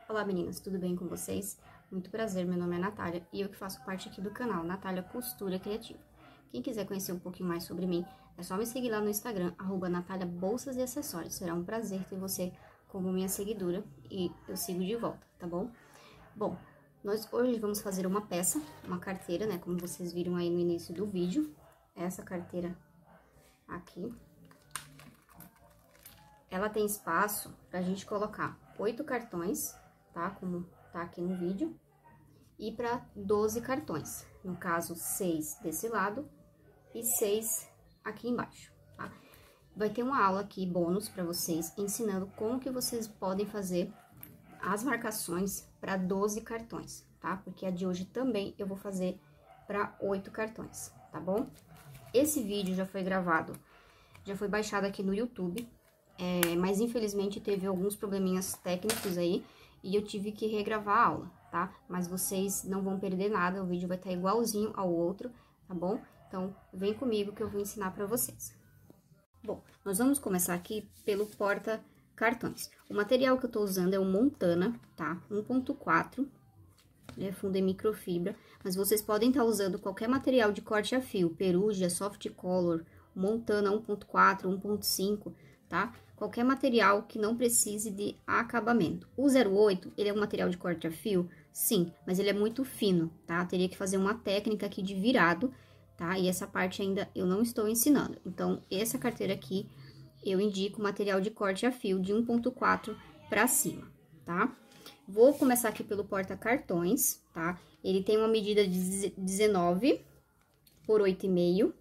Olá meninas, tudo bem com vocês? Muito prazer, meu nome é Natália e eu que faço parte aqui do canal Natália Costura Criativa. Quem quiser conhecer um pouquinho mais sobre mim, é só me seguir lá no Instagram, @Natália Bolsas e Acessórios. Será um prazer ter você como minha seguidora e eu sigo de volta, tá bom? Bom, nós hoje vamos fazer uma peça, uma carteira, né, como vocês viram aí no início do vídeo. Essa carteira aqui. Ela tem espaço pra gente colocar 8 cartões, tá? Como tá aqui no vídeo. E para 12 cartões. No caso, 6 desse lado e 6 aqui embaixo, tá? Vai ter uma aula aqui, bônus, para vocês, ensinando como que vocês podem fazer as marcações para 12 cartões, tá? Porque a de hoje também eu vou fazer para 8 cartões, tá bom? Esse vídeo já foi gravado, já foi baixado aqui no YouTube, mas infelizmente teve alguns probleminhas técnicos aí e eu tive que regravar a aula, tá? Mas vocês não vão perder nada, o vídeo vai estar igualzinho ao outro, tá bom? Então, vem comigo que eu vou ensinar pra vocês. Bom, nós vamos começar aqui pelo porta-cartões. O material que eu tô usando é o Montana, tá? 1.4, né? Fundo em microfibra, mas vocês podem estar usando qualquer material de corte a fio, Perugia, Soft Color, Montana 1.4, 1.5, tá? Qualquer material que não precise de acabamento. O 08, ele é um material de corte a fio? Sim, mas ele é muito fino, tá? Teria que fazer uma técnica aqui de virado, tá? E essa parte ainda eu não estou ensinando. Então, essa carteira aqui, eu indico material de corte a fio de 1.4 pra cima, tá? Vou começar aqui pelo porta-cartões, tá? Ele tem uma medida de 19 por 8,5,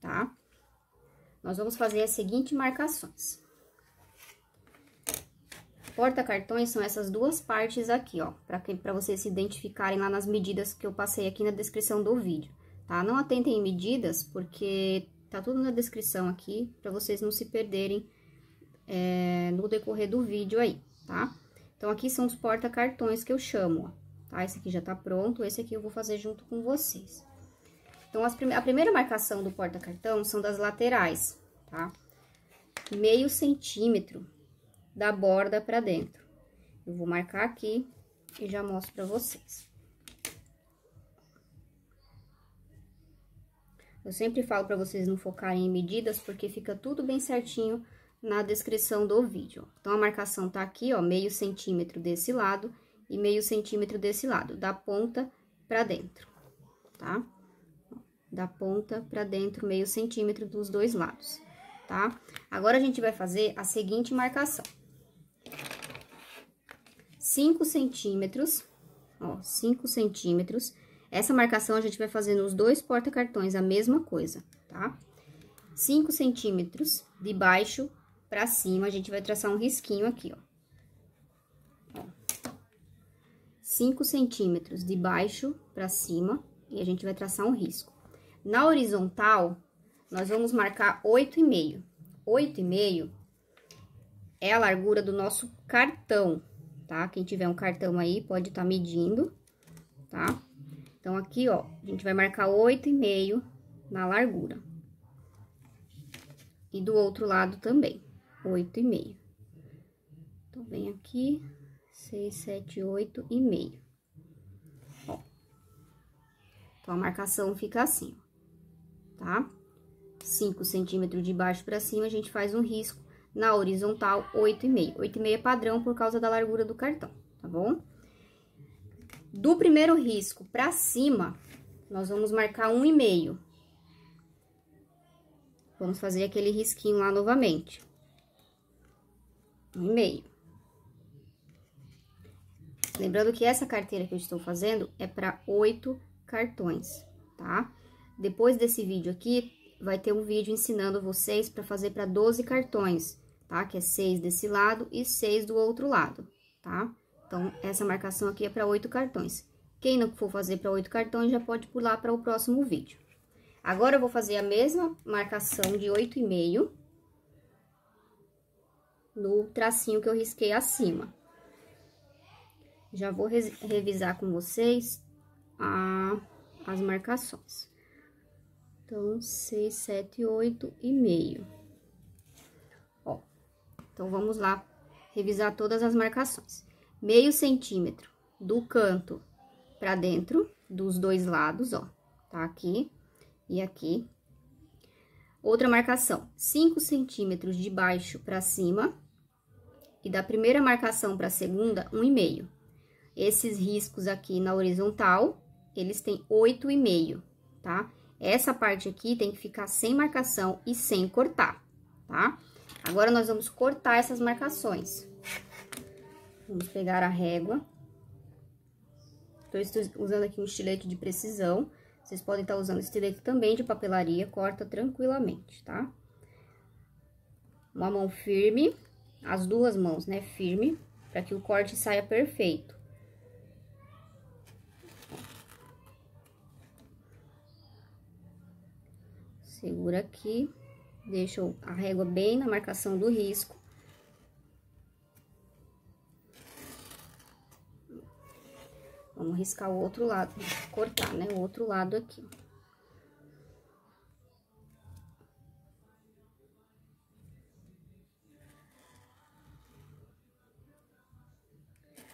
tá? Nós vamos fazer as seguintes marcações. Porta-cartões são essas duas partes aqui, ó, para vocês se identificarem lá nas medidas que eu passei aqui na descrição do vídeo, tá? Não atentem em medidas, porque tá tudo na descrição aqui, para vocês não se perderem no decorrer do vídeo aí, tá? Então, aqui são os porta-cartões que eu chamo, ó, tá? Esse aqui já tá pronto, esse aqui eu vou fazer junto com vocês. Então, a primeira marcação do porta-cartão são das laterais, tá? Meio centímetro da borda pra dentro. Eu vou marcar aqui e já mostro pra vocês. Eu sempre falo pra vocês não focarem em medidas, porque fica tudo bem certinho na descrição do vídeo. Então, a marcação tá aqui, ó, meio centímetro desse lado e meio centímetro desse lado, da ponta pra dentro, tá? Da ponta pra dentro, meio centímetro dos dois lados, tá? Agora, a gente vai fazer a seguinte marcação. 5 centímetros, ó, 5 centímetros. Essa marcação a gente vai fazer nos dois porta-cartões, a mesma coisa, tá? 5 centímetros de baixo pra cima, a gente vai traçar um risquinho aqui, ó. 5 centímetros de baixo pra cima, e a gente vai traçar um risco. Na horizontal, nós vamos marcar 8,5. 8,5 é a largura do nosso cartão, tá? Quem tiver um cartão aí, pode estar medindo, tá? Então, aqui, ó, a gente vai marcar 8,5 na largura. E do outro lado também, 8,5. Então, vem aqui, 6, 7, 8,5. Ó. Então, a marcação fica assim, tá? 5 centímetros de baixo pra cima, a gente faz um risco. Na horizontal, 8,5. 8,5 é padrão por causa da largura do cartão, tá bom? Do primeiro risco pra cima, nós vamos marcar 1,5. Vamos fazer aquele risquinho lá novamente. 1,5. Lembrando que essa carteira que eu estou fazendo é para 8 cartões, tá? Depois desse vídeo aqui, vai ter um vídeo ensinando vocês para fazer para 12 cartões, tá? Que é 6 desse lado e 6 do outro lado, tá? Então, essa marcação aqui é para 8 cartões. Quem não for fazer para 8 cartões, já pode pular para o próximo vídeo. Agora, eu vou fazer a mesma marcação de 8,5 no tracinho que eu risquei acima. Já vou revisar com vocês as marcações. Então, 6, 7, 8,5. Ó, então, vamos lá revisar todas as marcações. meio centímetro do canto pra dentro, dos dois lados, ó, tá? Aqui e aqui. Outra marcação, 5 centímetros de baixo pra cima. E da primeira marcação pra segunda, 1,5. Esses riscos aqui na horizontal, eles têm 8,5, tá? Essa parte aqui tem que ficar sem marcação e sem cortar, tá? Agora, nós vamos cortar essas marcações. Vamos pegar a régua. Estou usando aqui um estilete de precisão. Vocês podem estar usando estilete também de papelaria, corta tranquilamente, tá? Uma mão firme, as duas mãos, né, firme, para que o corte saia perfeito. Segura aqui, deixa a régua bem na marcação do risco. Vamos riscar o outro lado, cortar, né, o outro lado aqui.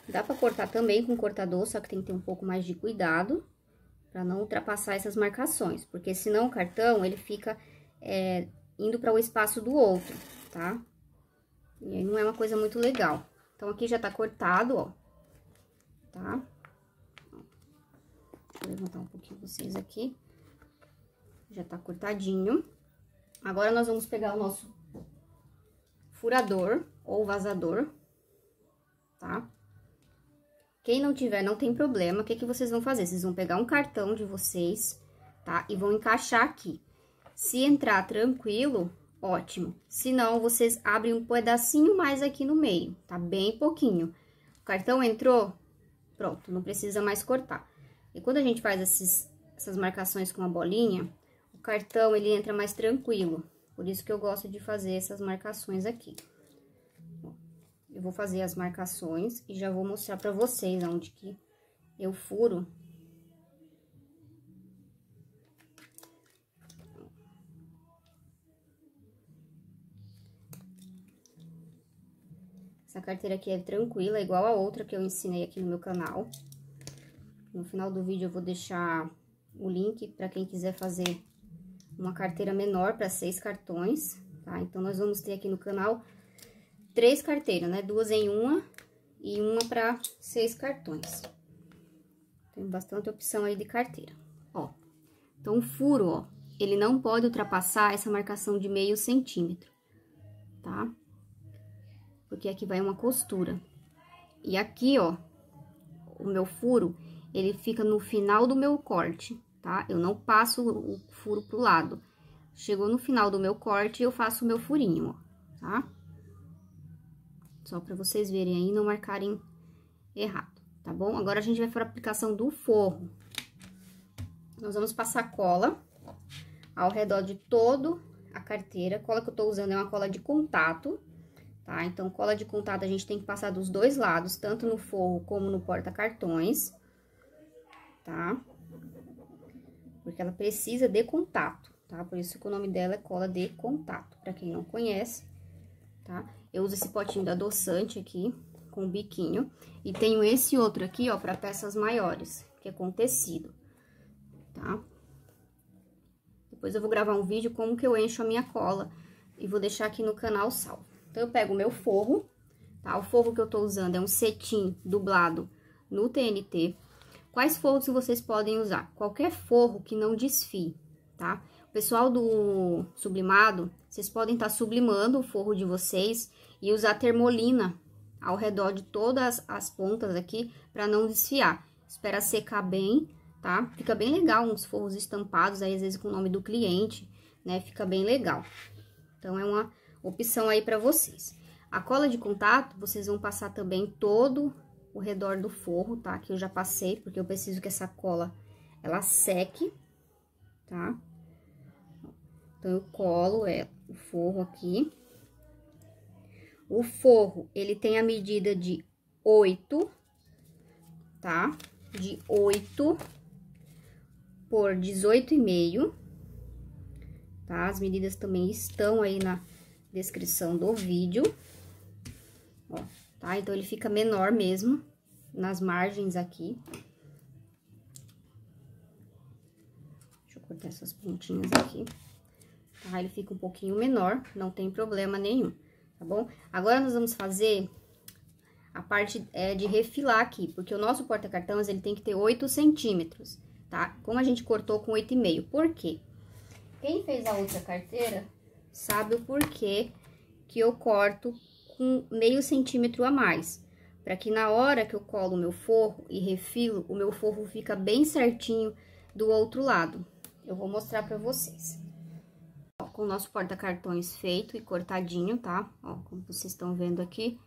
Dá pra cortar também com cortador, só que tem que ter um pouco mais de cuidado pra não ultrapassar essas marcações, porque senão o cartão, ele fica indo para o espaço do outro, tá? E aí não é uma coisa muito legal. Então, aqui já tá cortado, ó, tá? Deixa eu levantar um pouquinho vocês aqui. Já tá cortadinho. Agora, nós vamos pegar o nosso furador ou vazador, tá? Quem não tiver, não tem problema. O que que vocês vão fazer? Vocês vão pegar um cartão de vocês, tá? E vão encaixar aqui. Se entrar tranquilo, ótimo. Se não, vocês abrem um pedacinho mais aqui no meio, tá? Bem pouquinho. O cartão entrou, pronto, não precisa mais cortar. E quando a gente faz essas marcações com a bolinha, o cartão, ele entra mais tranquilo. Por isso que eu gosto de fazer essas marcações aqui. Eu vou fazer as marcações e já vou mostrar pra vocês aonde que eu furo. Essa carteira aqui é tranquila, igual a outra que eu ensinei aqui no meu canal. No final do vídeo eu vou deixar o link para quem quiser fazer uma carteira menor para 6 cartões, tá? Então, nós vamos ter aqui no canal 3 carteiras, né? 2 em uma e uma para 6 cartões. Tem bastante opção aí de carteira, ó. Então, o furo, ó, ele não pode ultrapassar essa marcação de meio centímetro, tá? Porque aqui vai uma costura. E aqui, ó, o meu furo, ele fica no final do meu corte, tá? Eu não passo o furo pro lado. Chegou no final do meu corte, eu faço o meu furinho, ó, tá? Só pra vocês verem aí e não marcarem errado, tá bom? Agora, a gente vai para a aplicação do forro. Nós vamos passar cola ao redor de toda a carteira. A cola que eu tô usando é uma cola de contato, tá? Então, cola de contato a gente tem que passar dos dois lados, tanto no forro como no porta-cartões, tá? Porque ela precisa de contato, tá? Por isso que o nome dela é cola de contato, pra quem não conhece, tá? Eu uso esse potinho de adoçante aqui, com o biquinho, e tenho esse outro aqui, ó, pra peças maiores, que é com tecido, tá? Depois eu vou gravar um vídeo como que eu encho a minha cola e vou deixar aqui no canal salvo. Então, eu pego o meu forro, tá? O forro que eu tô usando é um cetim dublado no TNT. Quais forros vocês podem usar? Qualquer forro que não desfie, tá? O pessoal do sublimado, vocês podem estar sublimando o forro de vocês e usar termolina ao redor de todas as pontas aqui para não desfiar. Espera secar bem, tá? Fica bem legal uns forros estampados aí, às vezes com o nome do cliente, né? Fica bem legal. Então, é uma opção aí para vocês. A cola de contato, vocês vão passar também todo o redor do forro, tá? Que eu já passei, porque eu preciso que essa cola, ela seque, tá? Então, eu colo o forro aqui. O forro, ele tem a medida de 8, tá? De 8 por 18,5, tá? As medidas também estão aí na descrição do vídeo, ó, tá? Então, ele fica menor mesmo, nas margens aqui. Deixa eu cortar essas pontinhas aqui. Tá? Ele fica um pouquinho menor, não tem problema nenhum, tá bom? Agora, nós vamos fazer a parte de refilar aqui, porque o nosso porta-cartões, ele tem que ter 8 centímetros, tá? Como a gente cortou com 8,5, por quê? Quem fez a outra carteira sabe o porquê que eu corto com meio centímetro a mais, para que na hora que eu colo o meu forro e refilo, o meu forro fica bem certinho do outro lado. Eu vou mostrar para vocês. Ó, com o nosso porta-cartões feito e cortadinho, tá? Ó, como vocês estão vendo aqui,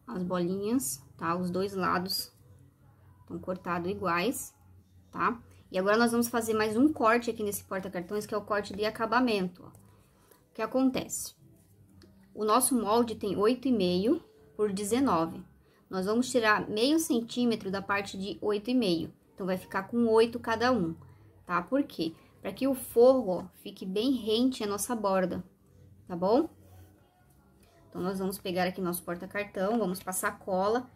as bolinhas, tá? Os dois lados estão cortados iguais, tá? E agora, nós vamos fazer mais um corte aqui nesse porta-cartões, que é o corte de acabamento, ó. O que acontece? O nosso molde tem 8,5 por 19. Nós vamos tirar meio centímetro da parte de 8,5. Então, vai ficar com 8 cada um, tá? Por quê? Para que o forro, ó, fique bem rente à nossa borda, tá bom? Então, nós vamos pegar aqui nosso porta-cartão, vamos passar cola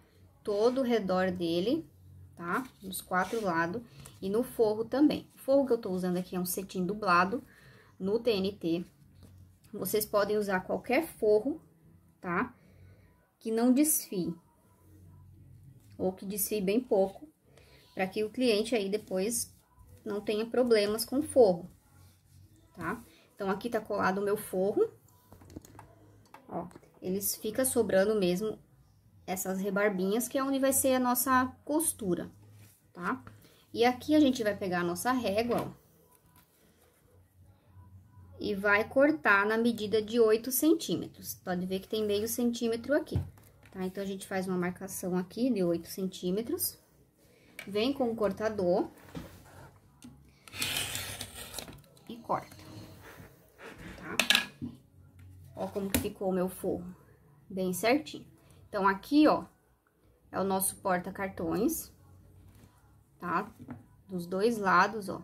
todo o redor dele, tá? Nos 4 lados e no forro também. O forro que eu tô usando aqui é um cetim dublado no TNT. Vocês podem usar qualquer forro, tá? Que não desfie. Ou que desfie bem pouco, para que o cliente aí depois não tenha problemas com o forro, tá? Então, aqui tá colado o meu forro. Ó, eles ficam sobrando mesmo essas rebarbinhas, que é onde vai ser a nossa costura, tá? E aqui a gente vai pegar a nossa régua, ó, e vai cortar na medida de 8 centímetros. Pode ver que tem meio centímetro aqui, tá? Então, a gente faz uma marcação aqui de 8 centímetros. Vem com o cortador e corta, tá? Ó como que ficou o meu forro, bem certinho. Então, aqui, ó, é o nosso porta-cartões, tá? Dos dois lados, ó,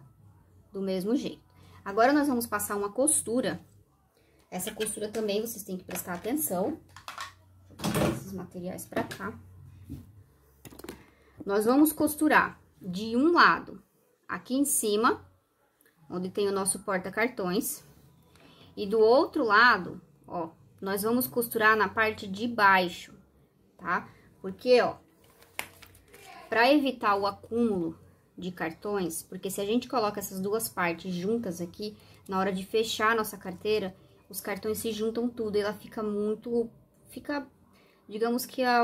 do mesmo jeito. Agora, nós vamos passar uma costura. Essa costura também vocês têm que prestar atenção. Vou pegar esses materiais pra cá. Nós vamos costurar de um lado, aqui em cima, onde tem o nosso porta-cartões. E do outro lado, ó, nós vamos costurar na parte de baixo, tá? Porque, ó, pra evitar o acúmulo de cartões, porque se a gente coloca essas duas partes juntas aqui, na hora de fechar a nossa carteira, os cartões se juntam tudo e ela fica muito... digamos que a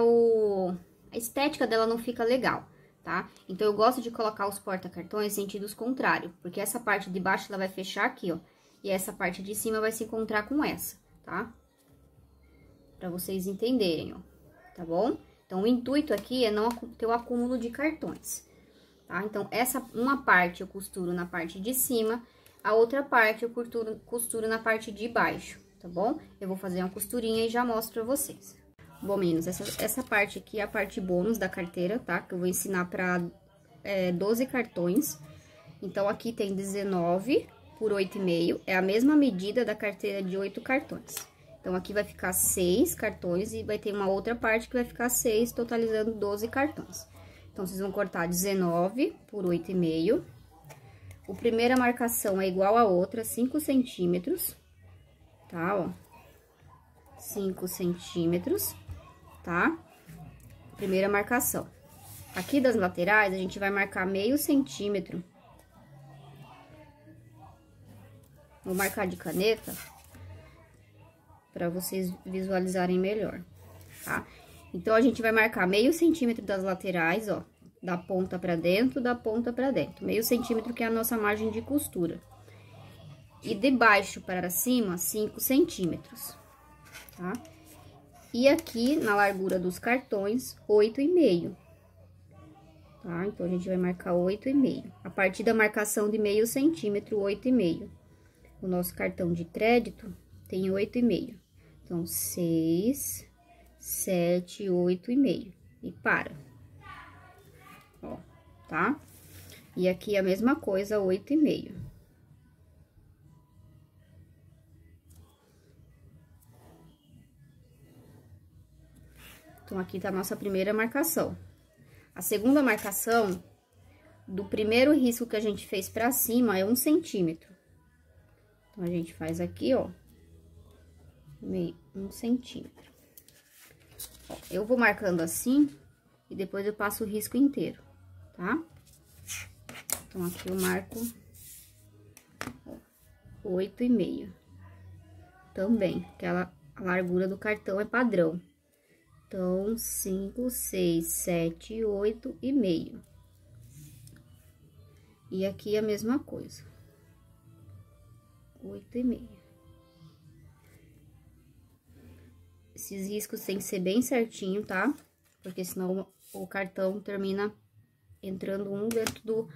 estética dela não fica legal, tá? Então, eu gosto de colocar os porta-cartões em sentidos contrários, porque essa parte de baixo, ela vai fechar aqui, ó, e essa parte de cima vai se encontrar com essa, tá? Pra vocês entenderem, ó, tá bom? Então, o intuito aqui é não ter o acúmulo de cartões, tá? Então, uma parte eu costuro na parte de cima, a outra parte eu costuro na parte de baixo, tá bom? Eu vou fazer uma costurinha e já mostro pra vocês. Bom, meninos, essa parte aqui é a parte bônus da carteira, tá? Que eu vou ensinar pra 12 cartões. Então, aqui tem 19 por 8,5, é a mesma medida da carteira de 8 cartões. Então, aqui vai ficar 6 cartões e vai ter uma outra parte que vai ficar 6, totalizando 12 cartões. Então, vocês vão cortar 19 por 8,5. A primeira marcação é igual a outra, 5 centímetros, tá? Ó, 5 centímetros, tá? Primeira marcação. Aqui das laterais, a gente vai marcar meio centímetro. Vou marcar de caneta, para vocês visualizarem melhor, tá? Então, a gente vai marcar meio centímetro das laterais, ó, da ponta pra dentro, da ponta pra dentro. Meio centímetro que é a nossa margem de costura. E de baixo para cima, 5 centímetros, tá? E aqui, na largura dos cartões, 8,5, tá? Então, a gente vai marcar 8,5. A partir da marcação de meio centímetro, 8,5. O nosso cartão de crédito tem 8,5. Então, 6, 7, 8,5. E para. Ó, tá? E aqui a mesma coisa, 8,5. Então, aqui tá a nossa primeira marcação. A segunda marcação, do primeiro risco que a gente fez pra cima, é 1 centímetro. Então, a gente faz aqui, ó, meio 1 centímetro. Ó, eu vou marcando assim, e depois eu passo o risco inteiro, tá? Então, aqui eu marco 8,5. Também, aquela a largura do cartão é padrão. Então, 5, 6, 7, 8,5. E aqui a mesma coisa. 8,5. Esses riscos tem que ser bem certinho, tá? Porque senão o cartão termina entrando um dentro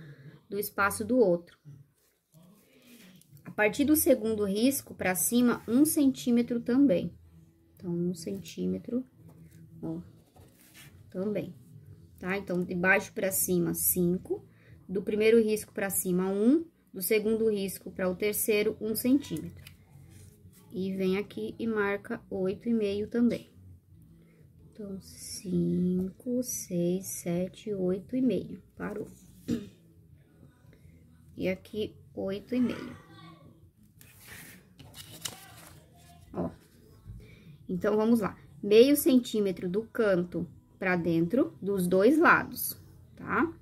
do espaço do outro. A partir do segundo risco pra cima, 1 centímetro também. Então, 1 centímetro, ó, também, tá? Então, de baixo pra cima, 5. Do primeiro risco pra cima, 1. Do segundo risco para o terceiro, 1 centímetro. E vem aqui e marca 8,5 também. Então, 5, 6, 7, 8,5. Parou. E aqui, 8,5. Ó. Então, vamos lá. Meio centímetro do canto pra dentro, dos dois lados, tá?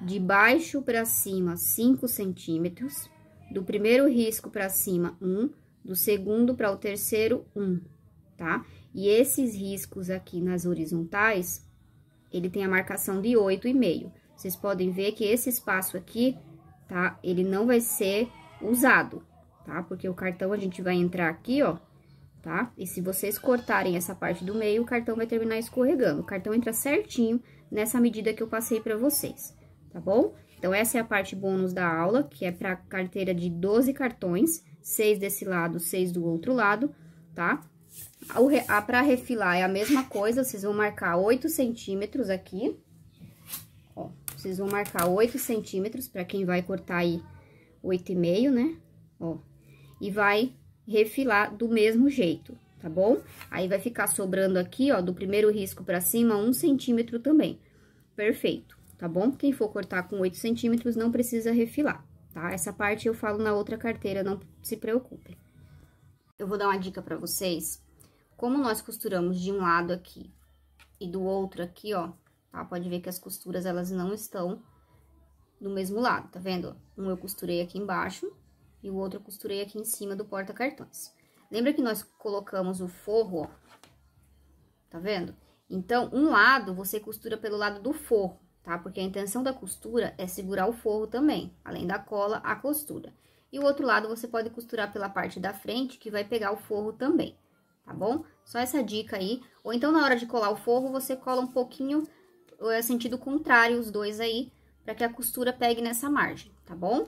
De baixo pra cima, 5 centímetros. Do primeiro risco pra cima, 1. Do segundo para o terceiro, 1, tá? E esses riscos aqui nas horizontais, ele tem a marcação de 8,5. Vocês podem ver que esse espaço aqui, tá? Ele não vai ser usado, tá? Porque o cartão a gente vai entrar aqui, ó, tá? E se vocês cortarem essa parte do meio, o cartão vai terminar escorregando. O cartão entra certinho nessa medida que eu passei pra vocês, tá bom? Então, essa é a parte bônus da aula, que é pra carteira de 12 cartões, 6 desse lado, 6 do outro lado, tá? Pra refilar é a mesma coisa, vocês vão marcar 8 centímetros aqui, ó. Vocês vão marcar 8 centímetros, pra quem vai cortar aí 8,5, né? Ó, e vai refilar do mesmo jeito, tá bom? Aí, vai ficar sobrando aqui, ó, do primeiro risco pra cima, 1 centímetro também. Perfeito, tá bom? Quem for cortar com 8 centímetros não precisa refilar, tá? Essa parte eu falo na outra carteira, não se preocupem. Eu vou dar uma dica pra vocês. Como nós costuramos de um lado aqui e do outro aqui, ó, tá? Pode ver que as costuras, elas não estão do mesmo lado, tá vendo? Um eu costurei aqui embaixo e o outro eu costurei aqui em cima do porta-cartões. Lembra que nós colocamos o forro, ó? Tá vendo? Então, um lado você costura pelo lado do forro, tá? Porque a intenção da costura é segurar o forro também, além da cola, a costura. E o outro lado você pode costurar pela parte da frente, que vai pegar o forro também, tá bom? Só essa dica aí. Ou então, na hora de colar o forro, você cola um pouquinho, sentido contrário, os dois aí, para que a costura pegue nessa margem, tá bom?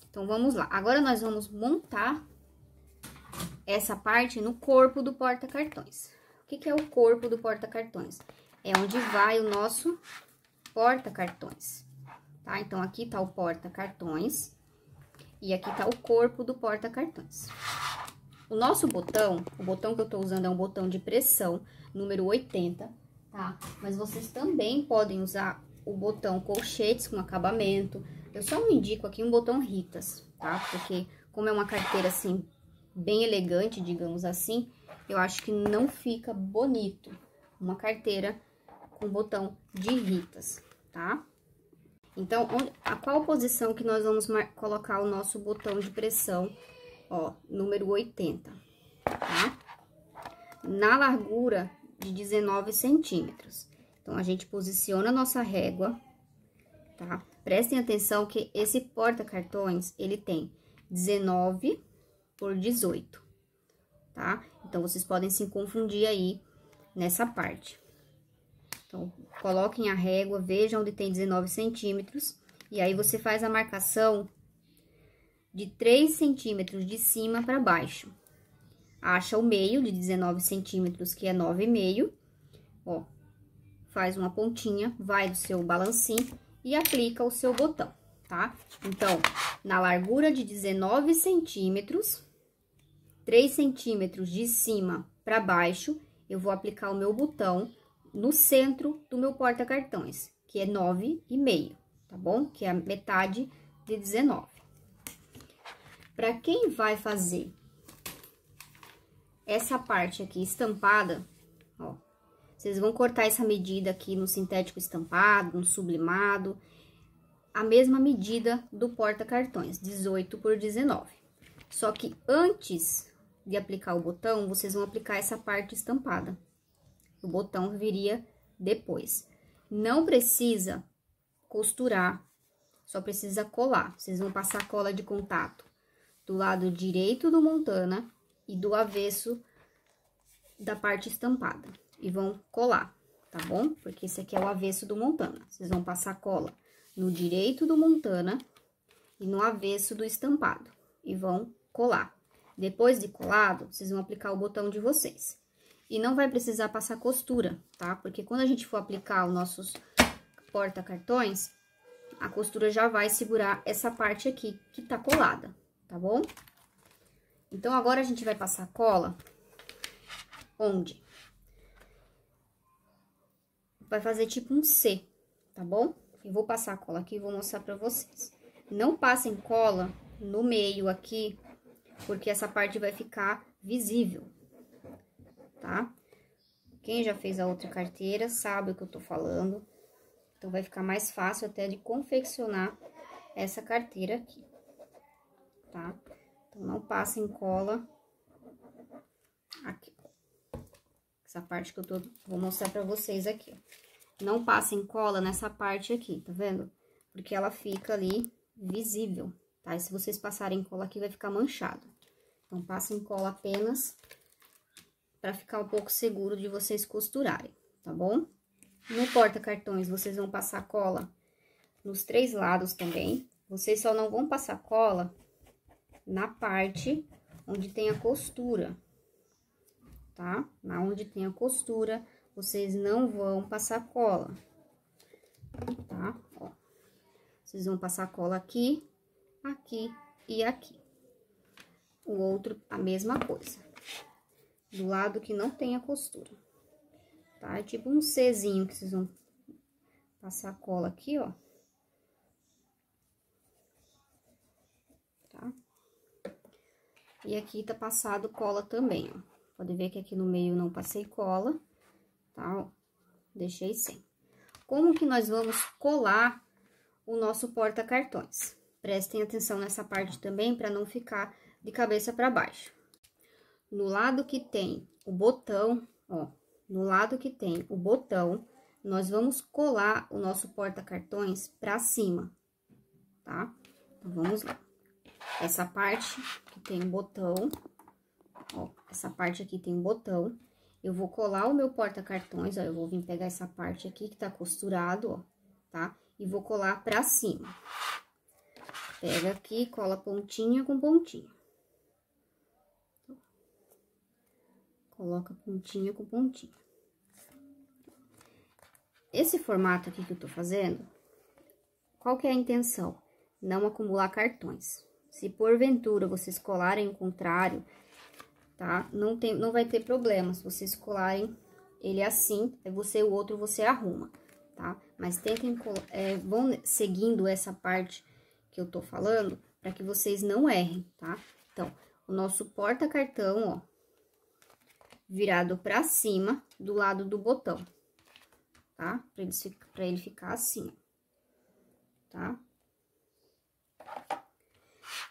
Então, vamos lá. Agora, nós vamos montar essa parte no corpo do porta-cartões. O que é o corpo do porta-cartões? É onde vai o nosso porta-cartões, tá? Então, aqui tá o porta-cartões e aqui tá o corpo do porta-cartões. O nosso botão, o botão que eu tô usando é um botão de pressão, número 80, tá? Mas vocês também podem usar o botão colchetes com acabamento. Eu só não indico aqui um botão Ritas, tá? Porque como é uma carteira, assim, bem elegante, digamos assim, eu acho que não fica bonito uma carteira com botão de Ritas, tá? Então, qual posição que nós vamos colocar o nosso botão de pressão, ó, número 80, tá? Na largura de 19 centímetros. Então, a gente posiciona a nossa régua, tá? Prestem atenção que esse porta-cartões, ele tem 19 por 18, tá? Então, vocês podem se confundir aí nessa parte. Então, coloquem a régua, vejam onde tem 19 centímetros, e aí você faz a marcação de 3 centímetros de cima para baixo. Acha o meio de 19 centímetros, que é 9,5, ó, faz uma pontinha, vai do seu balancinho e aplica o seu botão, tá? Então, na largura de 19 centímetros, 3 centímetros de cima para baixo, eu vou aplicar o meu botão no centro do meu porta-cartões, que é 9,5, tá bom? Que é a metade de 19. Para quem vai fazer essa parte aqui estampada, ó, vocês vão cortar essa medida aqui no sintético estampado, no sublimado, a mesma medida do porta-cartões, 18 por 19. Só que antes de aplicar o botão, vocês vão aplicar essa parte estampada. O botão viria depois. Não precisa costurar, só precisa colar. Vocês vão passar cola de contato do lado direito do montana e do avesso da parte estampada. E vão colar, tá bom? Porque esse aqui é o avesso do montana. Vocês vão passar cola no direito do montana e no avesso do estampado. E vão colar. Depois de colado, vocês vão aplicar o botão de vocês. E não vai precisar passar costura, tá? Porque quando a gente for aplicar os nossos porta-cartões, a costura já vai segurar essa parte aqui que tá colada, tá bom? Então, agora a gente vai passar cola onde? Vai fazer tipo um C, tá bom? Eu vou passar a cola aqui e vou mostrar pra vocês. Não passem cola no meio aqui, porque essa parte vai ficar visível, tá? Quem já fez a outra carteira sabe o que eu tô falando. Então, vai ficar mais fácil até de confeccionar essa carteira aqui, tá? Então, não passem cola aqui. Essa parte que eu vou mostrar pra vocês aqui, ó. Não passem cola nessa parte aqui, tá vendo? Porque ela fica ali visível, tá? E se vocês passarem cola aqui, vai ficar manchado. Então, passem cola apenas pra ficar um pouco seguro de vocês costurarem, tá bom? No porta-cartões, vocês vão passar cola nos 3 lados também. Vocês só não vão passar cola na parte onde tem a costura, tá? Na onde tem a costura, vocês não vão passar cola, tá? Ó, vocês vão passar cola aqui, aqui e aqui. O outro, a mesma coisa. Do lado que não tem a costura, tá? É tipo um Czinho que vocês vão passar cola aqui, ó. Tá? E aqui tá passado cola também, ó. Pode ver que aqui no meio não passei cola, tá? Ó, deixei sem. Como que nós vamos colar o nosso porta-cartões? Prestem atenção nessa parte também, para não ficar de cabeça para baixo. No lado que tem o botão, ó, no lado que tem o botão, nós vamos colar o nosso porta-cartões pra cima, tá? Então, vamos lá. Essa parte que tem um botão, ó, essa parte aqui tem um botão, eu vou colar o meu porta-cartões, ó, eu vou vir pegar essa parte aqui que tá costurado, ó, tá? E vou colar pra cima. Pega aqui, cola pontinha com pontinha. Coloca pontinha com pontinha. Esse formato aqui que eu tô fazendo, qual que é a intenção? Não acumular cartões. Se porventura vocês colarem o contrário, tá? Não vai ter problema se vocês colarem ele assim, o outro você arruma, tá? Mas tentem, vão seguindo essa parte que eu tô falando, para que vocês não errem, tá? Então, o nosso porta-cartão, ó, virado pra cima do lado do botão, tá? Pra ele ficar assim, tá?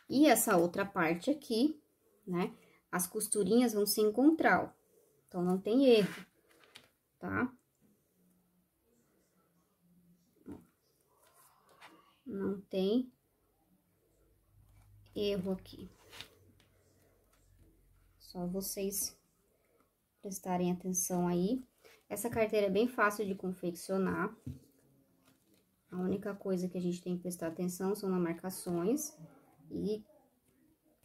E essa outra parte aqui, né? As costurinhas vão se encontrar, ó. Então, não tem erro, tá? Não tem erro aqui. Só vocês prestarem atenção aí. Essa carteira é bem fácil de confeccionar. A única coisa que a gente tem que prestar atenção são nas marcações e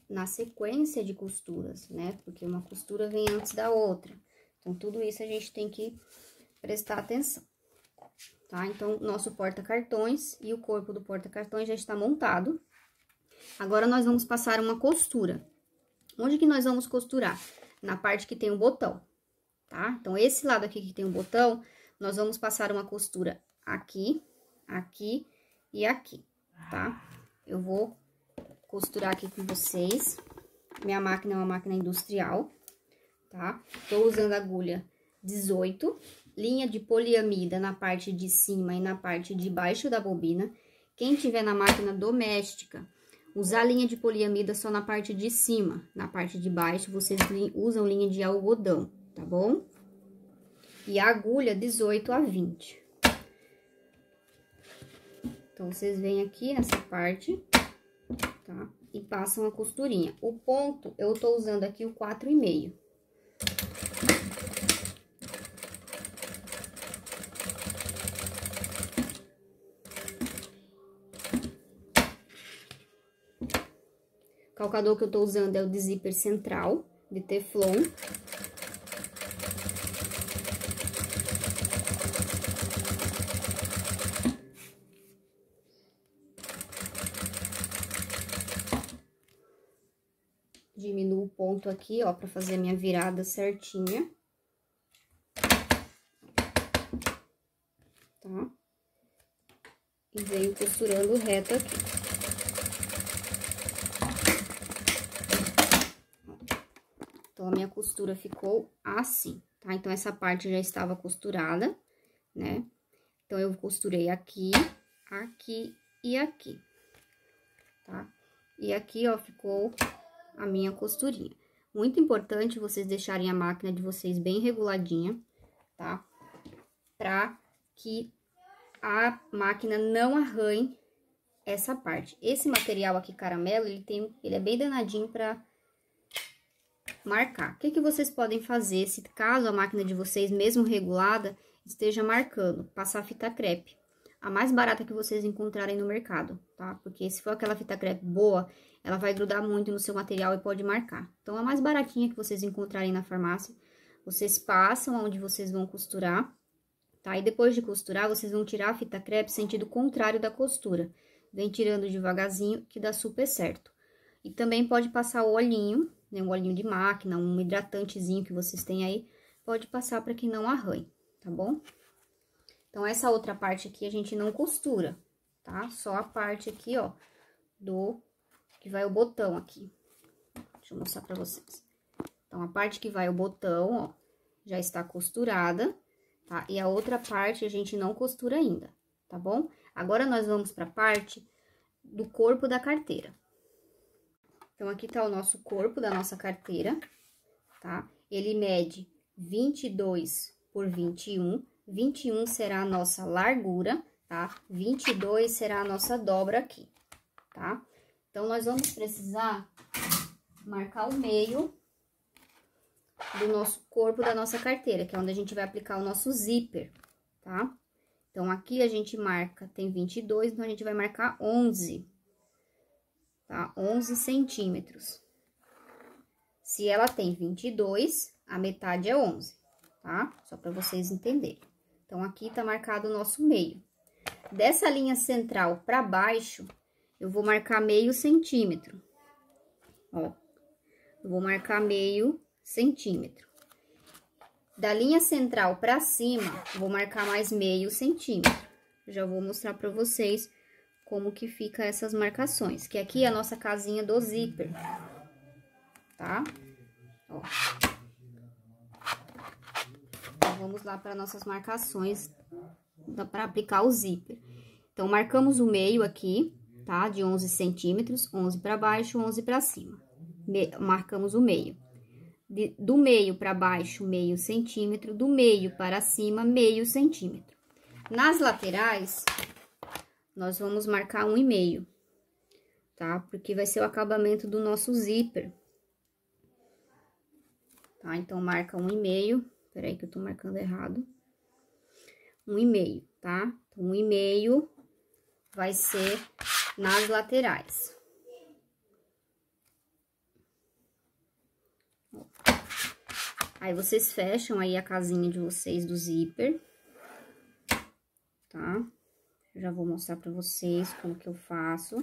na sequência de costuras, né? Porque uma costura vem antes da outra. Então, tudo isso a gente tem que prestar atenção, tá? Então, nosso porta-cartões e o corpo do porta-cartões já está montado. Agora, nós vamos passar uma costura. Onde que nós vamos costurar? Na parte que tem o botão, tá? Então, esse lado aqui que tem o botão, nós vamos passar uma costura aqui, aqui e aqui, tá? Eu vou costurar aqui com vocês. Minha máquina é uma máquina industrial, tá? Tô usando agulha 18, linha de poliamida na parte de cima e na parte de baixo da bobina. Quem tiver na máquina doméstica, usar linha de poliamida só na parte de cima. Na parte de baixo, vocês usam linha de algodão, tá bom? E a agulha 18 a 20. Então, vocês vêm aqui nessa parte, tá? E passam a costurinha. O ponto, eu tô usando aqui o 4,5. O calcador que eu tô usando é o de zíper central, de Teflon. Diminuo o ponto aqui, ó, pra fazer a minha virada certinha. Tá? E venho costurando reto aqui. Então, a minha costura ficou assim, tá? Então, essa parte já estava costurada, né? Então, eu costurei aqui, aqui e aqui, tá? E aqui, ó, ficou a minha costurinha. Muito importante vocês deixarem a máquina de vocês bem reguladinha, tá? Pra que a máquina não arranhe essa parte. Esse material aqui, caramelo, ele é bem danadinho pra marcar. O que que vocês podem fazer se caso a máquina de vocês, mesmo regulada, esteja marcando? Passar fita crepe. A mais barata que vocês encontrarem no mercado, tá? Porque se for aquela fita crepe boa, ela vai grudar muito no seu material e pode marcar. Então, a mais baratinha que vocês encontrarem na farmácia, vocês passam onde vocês vão costurar, tá? E depois de costurar, vocês vão tirar a fita crepe sentido contrário da costura. Vem tirando devagarzinho, que dá super certo. E também pode passar o olhinho, né? Um olhinho de máquina, um hidratantezinho que vocês têm aí, pode passar para que não arranhe, tá bom? Então, essa outra parte aqui a gente não costura, tá? Só a parte aqui, ó, que vai o botão aqui. Deixa eu mostrar pra vocês. Então, a parte que vai o botão, ó, já está costurada, tá? E a outra parte a gente não costura ainda, tá bom? Agora, nós vamos pra parte do corpo da carteira. Então, aqui tá o nosso corpo da nossa carteira, tá? Ele mede 22 por 21. 21 será a nossa largura, tá? 22 será a nossa dobra aqui, tá? Então, nós vamos precisar marcar o meio do nosso corpo da nossa carteira, que é onde a gente vai aplicar o nosso zíper, tá? Então, aqui a gente marca, tem 22, então a gente vai marcar 11, tá? 11 centímetros. Se ela tem 22, a metade é 11, tá? Só para vocês entenderem. Então, aqui tá marcado o nosso meio. Dessa linha central para baixo, eu vou marcar meio centímetro. Ó, eu vou marcar meio centímetro. Da linha central para cima, vou marcar mais meio centímetro. Já vou mostrar para vocês como que fica essas marcações. Que aqui é a nossa casinha do zíper, tá? Ó. Então, vamos lá para nossas marcações para aplicar o zíper. Então, marcamos o meio aqui, tá? De 11 centímetros, 11 para baixo, 11 para cima. Marcamos o meio. Do meio para baixo, meio centímetro, do meio para cima, meio centímetro. Nas laterais, nós vamos marcar 1,5, tá? Porque vai ser o acabamento do nosso zíper. Tá? Então, marca 1,5. Peraí que eu tô marcando errado. 1,5, tá? Então, 1,5 vai ser nas laterais. Aí, vocês fecham aí a casinha de vocês do zíper, tá? Já vou mostrar pra vocês como que eu faço.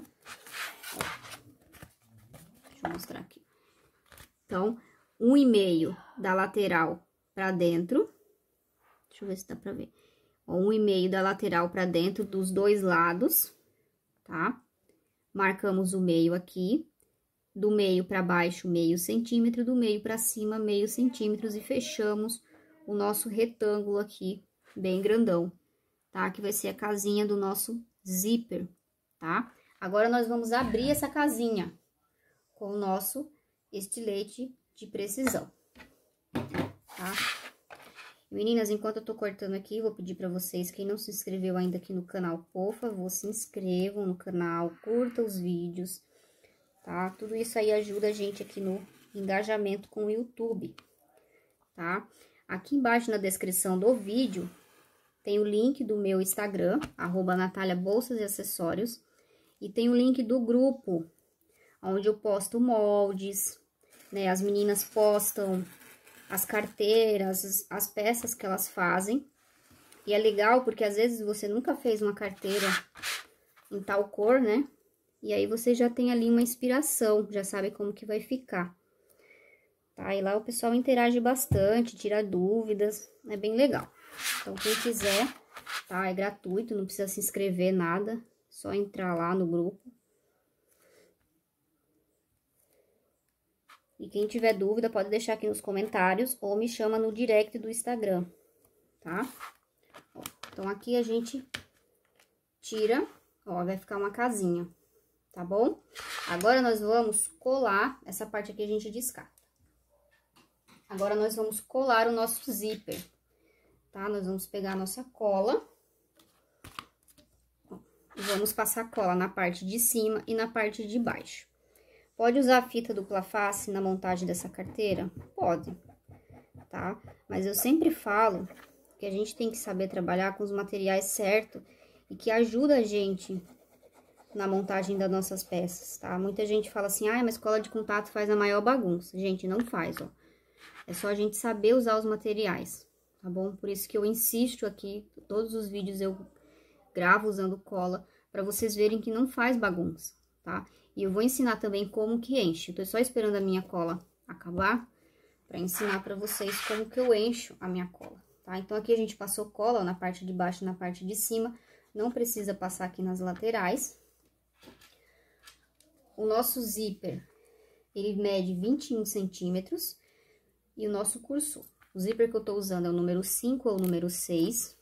Deixa eu mostrar aqui. Então, 1,5 da lateral pra dentro. Deixa Deixa eu ver se dá pra ver. Ó, 1,5 da lateral pra dentro dos dois lados, tá? Marcamos o meio aqui. Do meio pra baixo, meio centímetro. Do meio pra cima, meio centímetro. E fechamos o nosso retângulo aqui, bem grandão, tá? Que vai ser a casinha do nosso zíper, tá? Agora, nós vamos abrir essa casinha com o nosso estilete de precisão, tá? Meninas, enquanto eu tô cortando aqui, vou pedir pra vocês, quem não se inscreveu ainda aqui no canal, por favor, se inscrevam no canal, curta os vídeos, tá? Tudo isso aí ajuda a gente aqui no engajamento com o YouTube, tá? Aqui embaixo na descrição do vídeo, tem o link do meu Instagram, @Natália Bolsas e Acessórios, e tem o link do grupo, onde eu posto moldes, né? As meninas postam as carteiras, as peças que elas fazem. E é legal porque às vezes você nunca fez uma carteira em tal cor, né? E aí você já tem ali uma inspiração, já sabe como que vai ficar. Tá? E lá o pessoal interage bastante, tira dúvidas, é bem legal. Então, quem quiser, tá? É gratuito, não precisa se inscrever, nada. Só entrar lá no grupo. E quem tiver dúvida, pode deixar aqui nos comentários ou me chama no direct do Instagram, tá? Ó, então, aqui a gente tira, ó, vai ficar uma casinha, tá bom? Agora, nós vamos colar, essa parte aqui a gente descarta. Agora, nós vamos colar o nosso zíper, tá? Nós vamos pegar a nossa cola. Ó, e vamos passar cola na parte de cima e na parte de baixo. Pode usar a fita dupla face na montagem dessa carteira? Pode, tá? Mas eu sempre falo que a gente tem que saber trabalhar com os materiais certos e que ajuda a gente na montagem das nossas peças, tá? Muita gente fala assim, ah, mas cola de contato faz a maior bagunça. Gente, não faz, ó. É só a gente saber usar os materiais, tá bom? Por isso que eu insisto aqui, todos os vídeos eu gravo usando cola, pra vocês verem que não faz bagunça, tá? E eu vou ensinar também como que enche. Eu tô só esperando a minha cola acabar pra ensinar pra vocês como que eu encho a minha cola, tá? Então, aqui a gente passou cola na parte de baixo e na parte de cima. Não precisa passar aqui nas laterais. O nosso zíper, ele mede 21 centímetros. E o nosso cursor. O zíper que eu tô usando é o número 5 ou o número 6.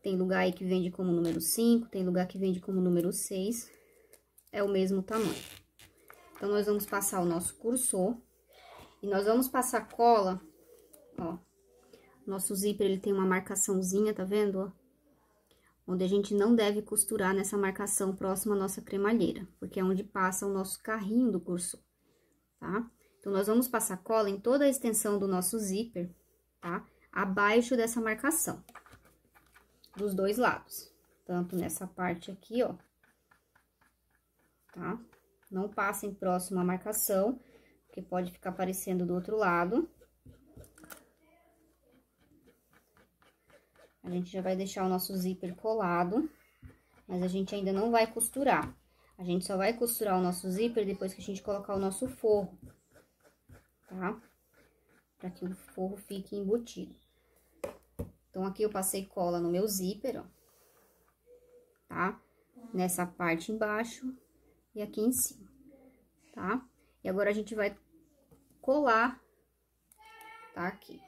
Tem lugar aí que vende como número 5, tem lugar que vende como número 6. É o mesmo tamanho. Então, nós vamos passar o nosso cursor. E nós vamos passar cola, ó. Nosso zíper, ele tem uma marcaçãozinha, tá vendo, ó? Onde a gente não deve costurar nessa marcação próxima à nossa cremalheira. Porque é onde passa o nosso carrinho do cursor, tá? Então, nós vamos passar cola em toda a extensão do nosso zíper, tá? Abaixo dessa marcação. Dos dois lados. Tanto nessa parte aqui, ó. Tá? Não passem próximo à marcação, porque pode ficar aparecendo do outro lado. A gente já vai deixar o nosso zíper colado, mas a gente ainda não vai costurar. A gente só vai costurar o nosso zíper depois que a gente colocar o nosso forro, tá? Pra que o forro fique embutido. Então, aqui eu passei cola no meu zíper, ó. Tá? Nessa parte embaixo e aqui em cima, tá? E agora, a gente vai colar, tá? Aqui.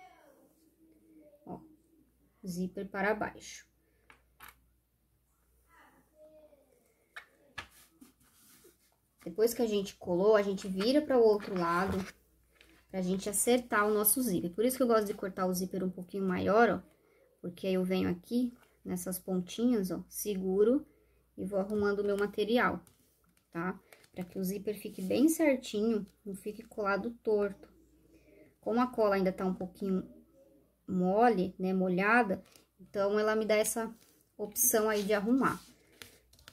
Ó, zíper para baixo. Depois que a gente colou, a gente vira para o outro lado, pra gente acertar o nosso zíper. Por isso que eu gosto de cortar o zíper um pouquinho maior, ó. Porque aí eu venho aqui, nessas pontinhas, ó, seguro e vou arrumando o meu material, tá? Pra que o zíper fique bem certinho, não fique colado torto. Como a cola ainda tá um pouquinho mole, né, molhada, então ela me dá essa opção aí de arrumar,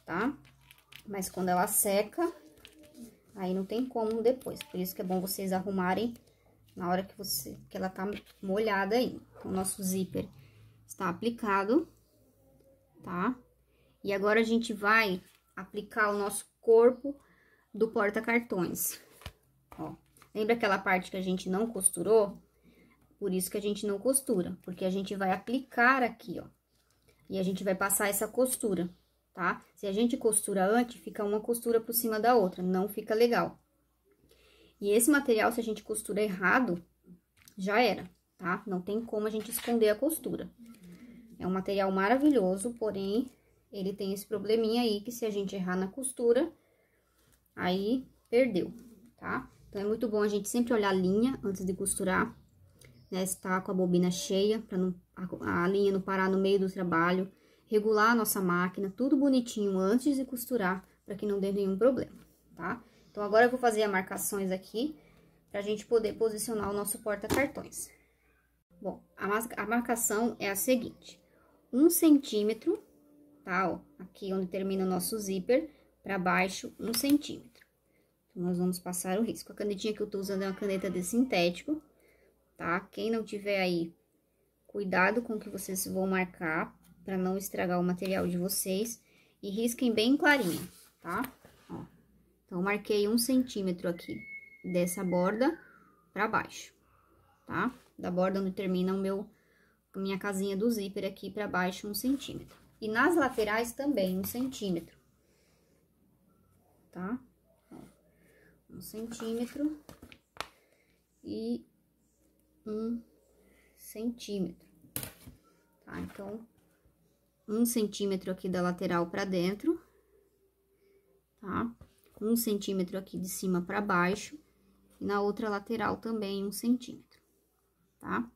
tá? Mas quando ela seca, aí não tem como depois. Por isso que é bom vocês arrumarem na hora que ela tá molhada aí. O nosso zíper está aplicado, tá? E agora, a gente vai aplicar o nosso corpo do porta-cartões, ó. Lembra aquela parte que a gente não costurou? Por isso que a gente não costura, porque a gente vai aplicar aqui, ó. E a gente vai passar essa costura, tá? Se a gente costura antes, fica uma costura por cima da outra, não fica legal. E esse material, se a gente costura errado, já era, tá? Não tem como a gente esconder a costura. É um material maravilhoso, porém, ele tem esse probleminha aí, que se a gente errar na costura, aí perdeu, tá? Então, é muito bom a gente sempre olhar a linha antes de costurar, né? Se tá com a bobina cheia, pra não, a linha não parar no meio do trabalho. Regular a nossa máquina, tudo bonitinho antes de costurar, pra que não dê nenhum problema, tá? Então, agora eu vou fazer as marcações aqui, pra gente poder posicionar o nosso porta-cartões. Bom, a marcação é a seguinte: 1 centímetro, tá? Ó, aqui onde termina o nosso zíper, pra baixo, 1 centímetro. Então, nós vamos passar o risco. A canetinha que eu tô usando é uma caneta de sintético, tá? Quem não tiver aí, cuidado com o que vocês vão marcar, pra não estragar o material de vocês. E risquem bem clarinho, tá? Ó. Então, eu marquei 1 centímetro aqui dessa borda pra baixo, tá? Da borda onde termina minha casinha do zíper aqui pra baixo, 1 centímetro. E nas laterais também, 1 centímetro, tá? Ó, 1 centímetro e 1 centímetro, tá? Então, 1 centímetro aqui da lateral pra dentro, tá? 1 centímetro aqui de cima pra baixo, e na outra lateral também 1 centímetro, tá?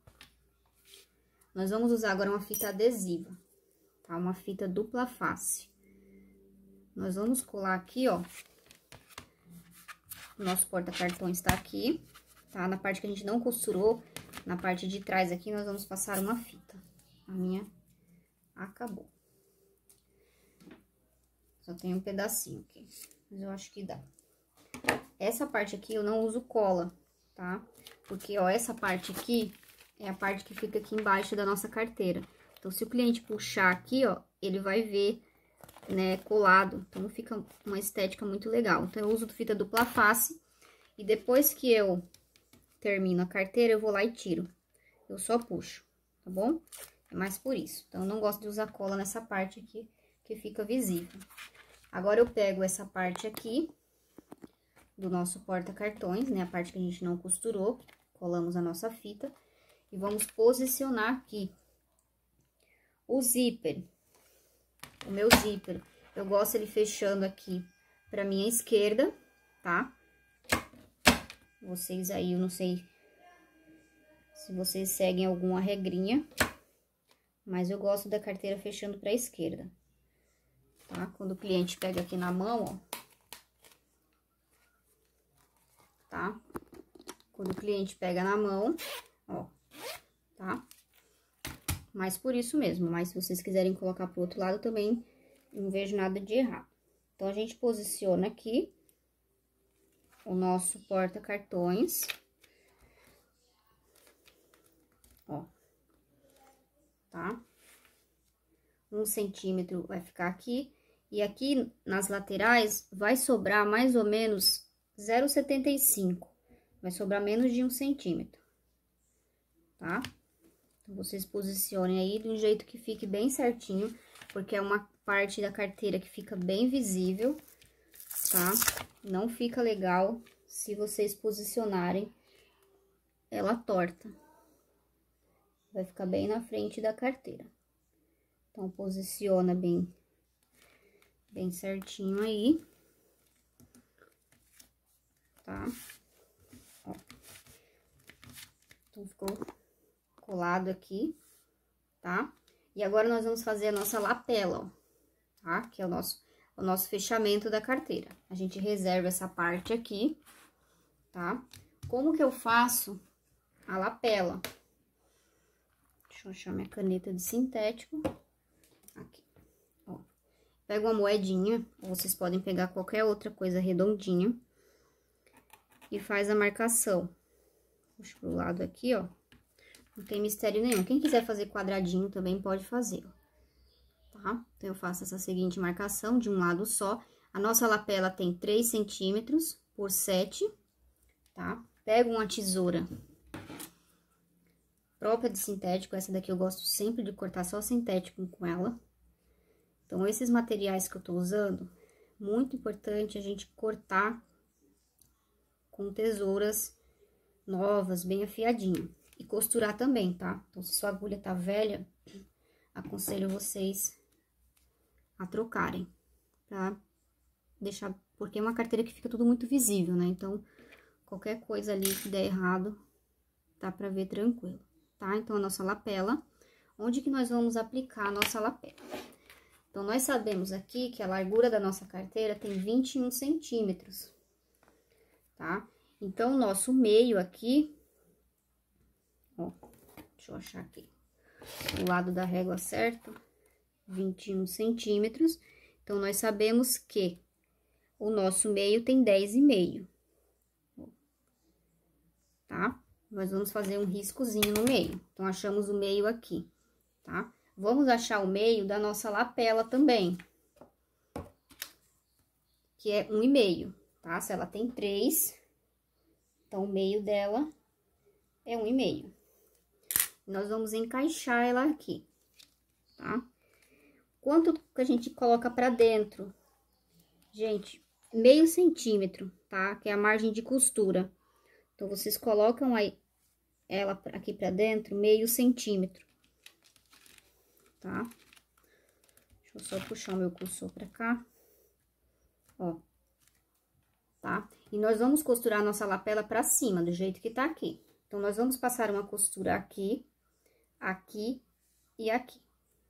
Nós vamos usar agora uma fita adesiva, tá? Uma fita dupla face. Nós vamos colar aqui, ó. O nosso porta-cartões tá aqui, tá? Na parte que a gente não costurou, na parte de trás aqui, nós vamos passar uma fita. A minha acabou. Só tem um pedacinho aqui, mas eu acho que dá. Essa parte aqui eu não uso cola, tá? Porque, ó, essa parte aqui é a parte que fica aqui embaixo da nossa carteira. Então, se o cliente puxar aqui, ó, ele vai ver, né, colado. Então, fica uma estética muito legal. Então, eu uso fita dupla face. E depois que eu termino a carteira, eu vou lá e tiro. Eu só puxo, tá bom? É mais por isso. Então, eu não gosto de usar cola nessa parte aqui, que fica visível. Agora, eu pego essa parte aqui do nosso porta-cartões, né? A parte que a gente não costurou, colamos a nossa fita. E vamos posicionar aqui o zíper. O meu zíper, eu gosto ele fechando aqui pra minha esquerda, tá? Vocês aí, eu não sei se vocês seguem alguma regrinha, mas eu gosto da carteira fechando pra esquerda, tá? Quando o cliente pega aqui na mão, ó, tá? Quando o cliente pega na mão, ó, tá? Mas por isso mesmo, mas se vocês quiserem colocar pro outro lado também, não vejo nada de errado. Então, a gente posiciona aqui o nosso porta-cartões, ó, tá? 1 centímetro vai ficar aqui, e aqui nas laterais vai sobrar mais ou menos 0,75, vai sobrar menos de 1 centímetro, tá? Então, vocês posicionem aí de um jeito que fique bem certinho, porque é uma parte da carteira que fica bem visível, tá? Não fica legal se vocês posicionarem ela torta. Vai ficar bem na frente da carteira. Então, posiciona bem certinho aí, tá? Ó. Então, ficou colado aqui, tá? E agora, nós vamos fazer a nossa lapela, ó, tá? Que é o nosso fechamento da carteira. A gente reserva essa parte aqui, tá? Como que eu faço a lapela? Deixa eu achar minha caneta de sintético. Aqui, ó. Pego uma moedinha, ou vocês podem pegar qualquer outra coisa redondinha. E faz a marcação. Puxa pro lado aqui, ó. Não tem mistério nenhum. Quem quiser fazer quadradinho também pode fazer, ó. Tá? Então, eu faço essa seguinte marcação de um lado só. A nossa lapela tem 3 centímetros por 7, tá? Pego uma tesoura própria de sintético, essa daqui eu gosto sempre de cortar só sintético com ela. Então, esses materiais que eu tô usando, muito importante a gente cortar com tesouras novas, bem afiadinho. E costurar também, tá? Então, se sua agulha tá velha, aconselho vocês a trocarem, tá? Deixar, porque é uma carteira que fica tudo muito visível, né? Então, qualquer coisa ali que der errado, dá pra ver tranquilo, tá? Então, a nossa lapela, onde que nós vamos aplicar a nossa lapela? Então, nós sabemos aqui que a largura da nossa carteira tem 21 centímetros, tá? Então, o nosso meio aqui, ó, deixa eu achar aqui, o lado da régua certo, 21 centímetros. Então, nós sabemos que o nosso meio tem 10,5, tá? Nós vamos fazer um riscozinho no meio. Então, achamos o meio aqui, tá? Vamos achar o meio da nossa lapela também, que é 1,5, tá? Se ela tem 3, então o meio dela é 1,5. Nós vamos encaixar ela aqui, tá? Quanto que a gente coloca pra dentro? Gente, meio centímetro, tá? Que é a margem de costura. Então, vocês colocam aí ela aqui pra dentro, meio centímetro, tá? Deixa eu só puxar o meu cursor pra cá, ó, tá? E nós vamos costurar a nossa lapela pra cima, do jeito que tá aqui. Então, nós vamos passar uma costura aqui, aqui e aqui,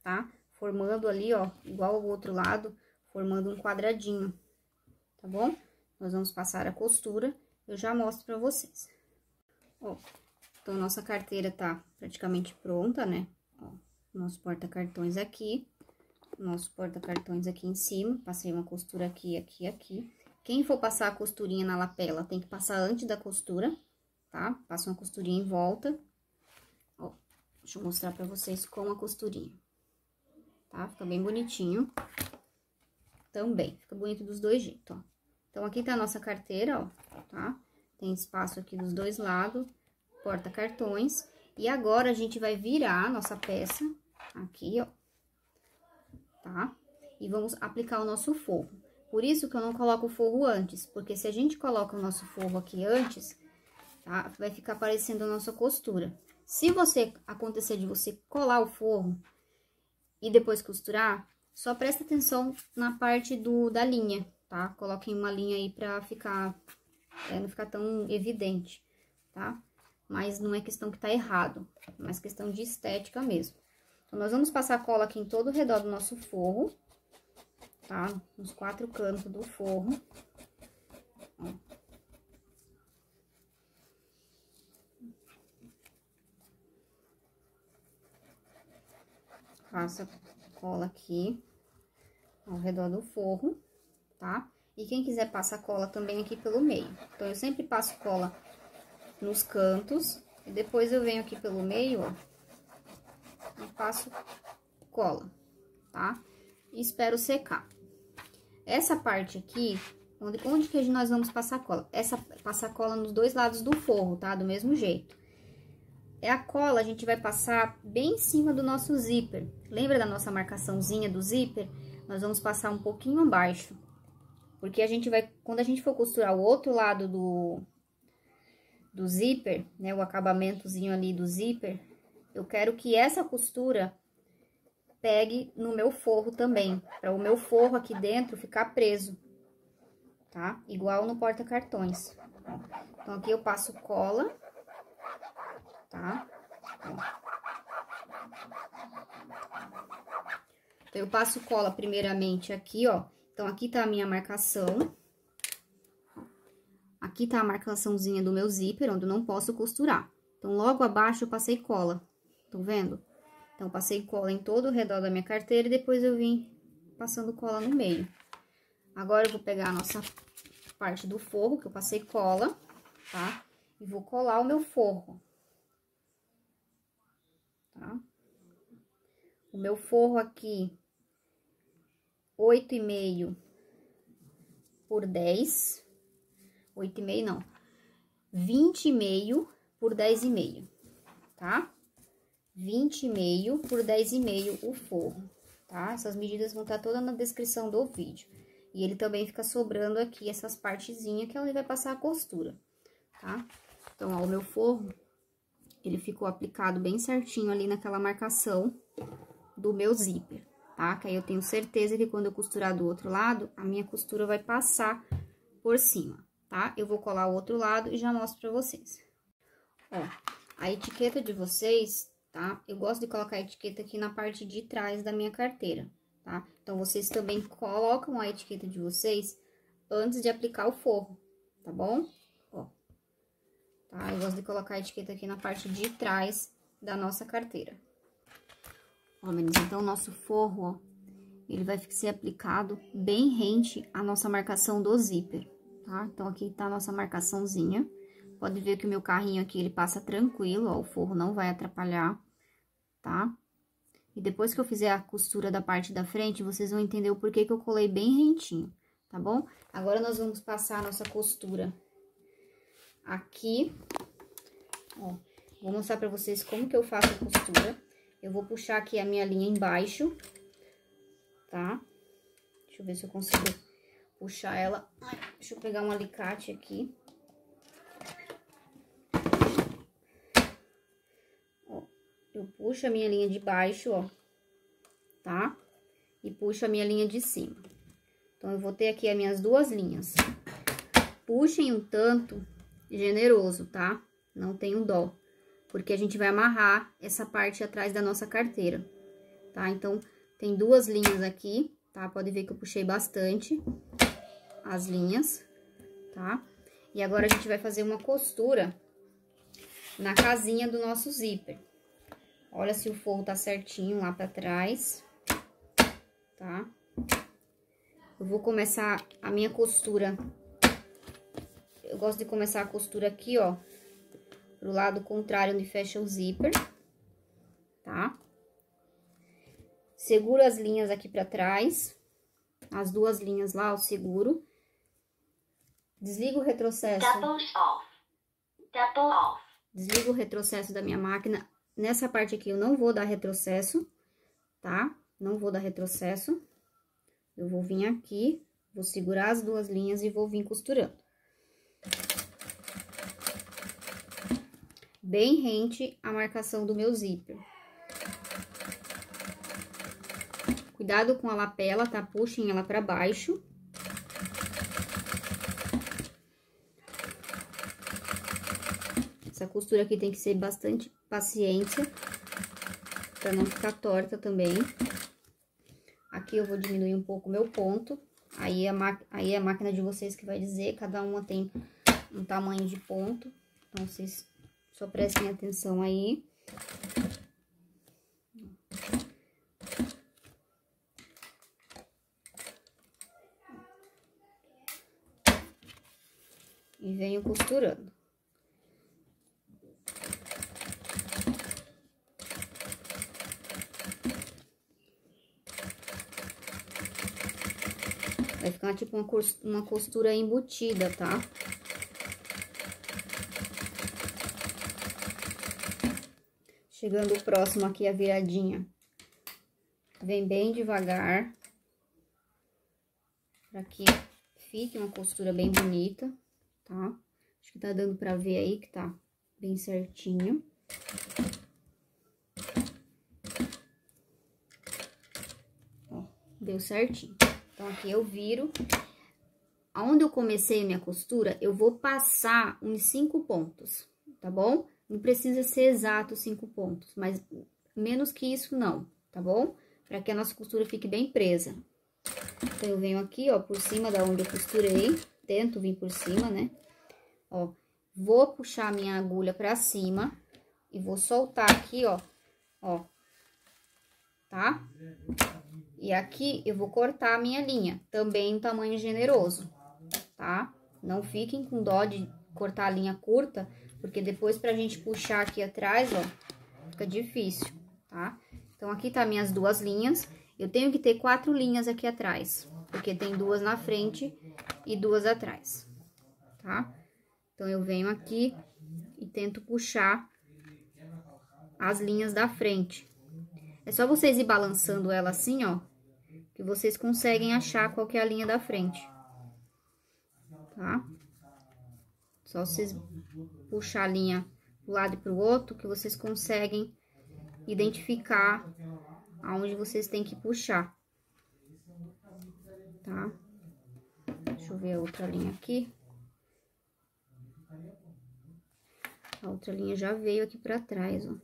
tá? Formando ali, ó, igual ao outro lado, formando um quadradinho, tá bom? Nós vamos passar a costura, eu já mostro pra vocês. Ó, então, nossa carteira tá praticamente pronta, né? Ó, nosso porta-cartões aqui, nosso porta-cartões aqui em cima, passei uma costura aqui, aqui, aqui. Quem for passar a costurinha na lapela, tem que passar antes da costura, tá? Passa uma costurinha em volta. Ó, deixa eu mostrar pra vocês com a costurinha, tá? Fica bem bonitinho. Também, fica bonito dos dois jeitos, ó. Então, aqui tá a nossa carteira, ó, tá? Tem espaço aqui dos dois lados, porta-cartões. E agora, a gente vai virar a nossa peça aqui, ó, tá? E vamos aplicar o nosso forro. Por isso que eu não coloco o forro antes, porque se a gente coloca o nosso forro aqui antes, tá? Vai ficar parecendo a nossa costura. Se acontecer de você colar o forro e depois costurar, só presta atenção na parte da linha, tá? Coloquem uma linha aí pra não ficar tão evidente, tá? Mas não é questão que tá errado, é mais questão de estética mesmo. Então, nós vamos passar cola aqui em todo o redor do nosso forro, tá? Nos 4 cantos do forro. Ó. Passa cola aqui ao redor do forro, tá? E quem quiser passa cola também aqui pelo meio. Então, eu sempre passo cola nos cantos e depois eu venho aqui pelo meio, ó, e passo cola, tá? E espero secar. Essa parte aqui, onde que nós vamos passar cola? Passar cola nos dois lados do forro, tá? Do mesmo jeito. A cola a gente vai passar bem em cima do nosso zíper. Lembra da nossa marcaçãozinha do zíper? Nós vamos passar um pouquinho abaixo. Porque quando a gente for costurar o outro lado do zíper, né? O acabamentozinho ali do zíper, eu quero que essa costura pegue no meu forro também, para o meu forro aqui dentro ficar preso, tá? Igual no porta-cartões. Então, aqui eu passo cola, tá? Então, eu passo cola primeiramente aqui, ó. Então, aqui tá a minha marcação. Aqui tá a marcaçãozinha do meu zíper, onde eu não posso costurar. Então, logo abaixo eu passei cola, estão vendo? Então, passei cola em todo o redor da minha carteira e depois eu vim passando cola no meio. Agora, eu vou pegar a nossa parte do forro, que eu passei cola, tá? E vou colar o meu forro, tá? O meu forro aqui, 8,5 por 10, 8,5 não, 20,5 por 10,5, tá? 20,5 por 10,5 o forro, tá? Essas medidas vão estar todas na descrição do vídeo. E ele também fica sobrando aqui essas partezinhas que é onde vai passar a costura, tá? Então, ó, o meu forro, ele ficou aplicado bem certinho ali naquela marcação do meu zíper, tá? Que aí eu tenho certeza que quando eu costurar do outro lado, a minha costura vai passar por cima, tá? Eu vou colar o outro lado e já mostro pra vocês. Ó, a etiqueta de vocês, tá? Eu gosto de colocar a etiqueta aqui na parte de trás da minha carteira, tá? Então, vocês também colocam a etiqueta de vocês antes de aplicar o forro, tá bom? Ó, tá? Eu gosto de colocar a etiqueta aqui na parte de trás da nossa carteira. Ó, meninas, então, o nosso forro, ó, ele vai ser aplicado bem rente à nossa marcação do zíper, tá? Então, aqui tá a nossa marcaçãozinha. Pode ver que o meu carrinho aqui, ele passa tranquilo, ó, o forro não vai atrapalhar, tá? E depois que eu fizer a costura da parte da frente, vocês vão entender o porquê que eu colei bem rentinho, tá bom? Agora, nós vamos passar a nossa costura aqui, ó. Vou mostrar pra vocês como que eu faço a costura. Eu vou puxar aqui a minha linha embaixo, tá? Deixa eu ver se eu consigo puxar ela. Ai, deixa eu pegar um alicate aqui. Ó, eu puxo a minha linha de baixo, ó, tá? E puxo a minha linha de cima. Então, eu vou ter aqui as minhas duas linhas. Puxem um tanto generoso, tá? Não tenham dó, porque a gente vai amarrar essa parte atrás da nossa carteira, tá? Então, tem duas linhas aqui, tá? Pode ver que eu puxei bastante as linhas, tá? E agora, a gente vai fazer uma costura na casinha do nosso zíper. Olha se o forro tá certinho lá pra trás, tá? Eu vou começar a minha costura. Eu gosto de começar a costura aqui, ó, pro lado contrário onde fecha o zíper, tá? Seguro as linhas aqui pra trás, as duas linhas lá, eu seguro. Desligo o retrocesso. Desligo o retrocesso da minha máquina. Nessa parte aqui eu não vou dar retrocesso, tá? Não vou dar retrocesso. Eu vou vir aqui, vou segurar as duas linhas e vou vir costurando. Bem rente a marcação do meu zíper. Cuidado com a lapela, tá? Puxem ela pra baixo. Essa costura aqui tem que ser bastante paciência, pra não ficar torta também. Aqui eu vou diminuir um pouco o meu ponto. Aí a máquina de vocês que vai dizer, cada uma tem um tamanho de ponto. Então, vocês só prestem atenção aí. E venho costurando. Vai ficar tipo uma costura embutida, tá? Chegando o próximo aqui, a viradinha. Vem bem devagar. Pra que fique uma costura bem bonita, tá? Acho que tá dando pra ver aí que tá bem certinho. Ó, deu certinho. Então, aqui eu viro. Aonde eu comecei a minha costura, eu vou passar uns 5 pontos, tá bom? Não precisa ser exato 5 pontos, mas menos que isso não, tá bom? Pra que a nossa costura fique bem presa. Então, eu venho aqui, ó, por cima da onde eu costurei, tento vir por cima, né? Ó, vou puxar a minha agulha pra cima e vou soltar aqui, ó, tá? E aqui eu vou cortar a minha linha, também em tamanho generoso, tá? Não fiquem com dó de cortar a linha curta, porque depois pra gente puxar aqui atrás, ó, fica difícil, tá? Então, aqui tá minhas duas linhas, eu tenho que ter 4 linhas aqui atrás, porque tem 2 na frente e 2 atrás, tá? Então, eu venho aqui e tento puxar as linhas da frente. É só vocês ir balançando ela assim, ó, que vocês conseguem achar qual que é a linha da frente, tá? Só vocês puxar a linha do lado e pro outro, que vocês conseguem identificar aonde vocês têm que puxar, tá? Deixa eu ver a outra linha aqui. A outra linha já veio aqui pra trás, ó,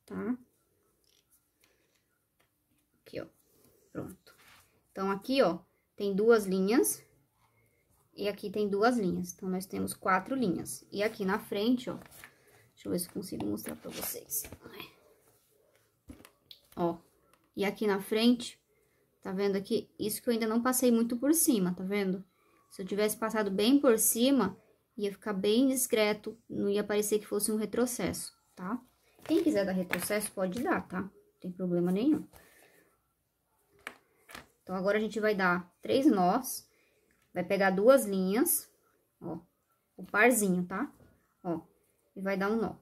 tá? Aqui, ó, pronto. Então, aqui, ó, tem 2 linhas e aqui tem 2 linhas. Então, nós temos 4 linhas. E aqui na frente, ó, deixa eu ver se eu consigo mostrar pra vocês. Ó, e aqui na frente, tá vendo aqui? Isso que eu ainda não passei muito por cima, tá vendo? Se eu tivesse passado bem por cima, ia ficar bem discreto, não ia parecer que fosse um retrocesso, tá? Quem quiser dar retrocesso, pode dar, tá? Não tem problema nenhum. Então, agora a gente vai dar 3 nós, vai pegar 2 linhas, ó, o parzinho, tá? Ó, e vai dar um nó.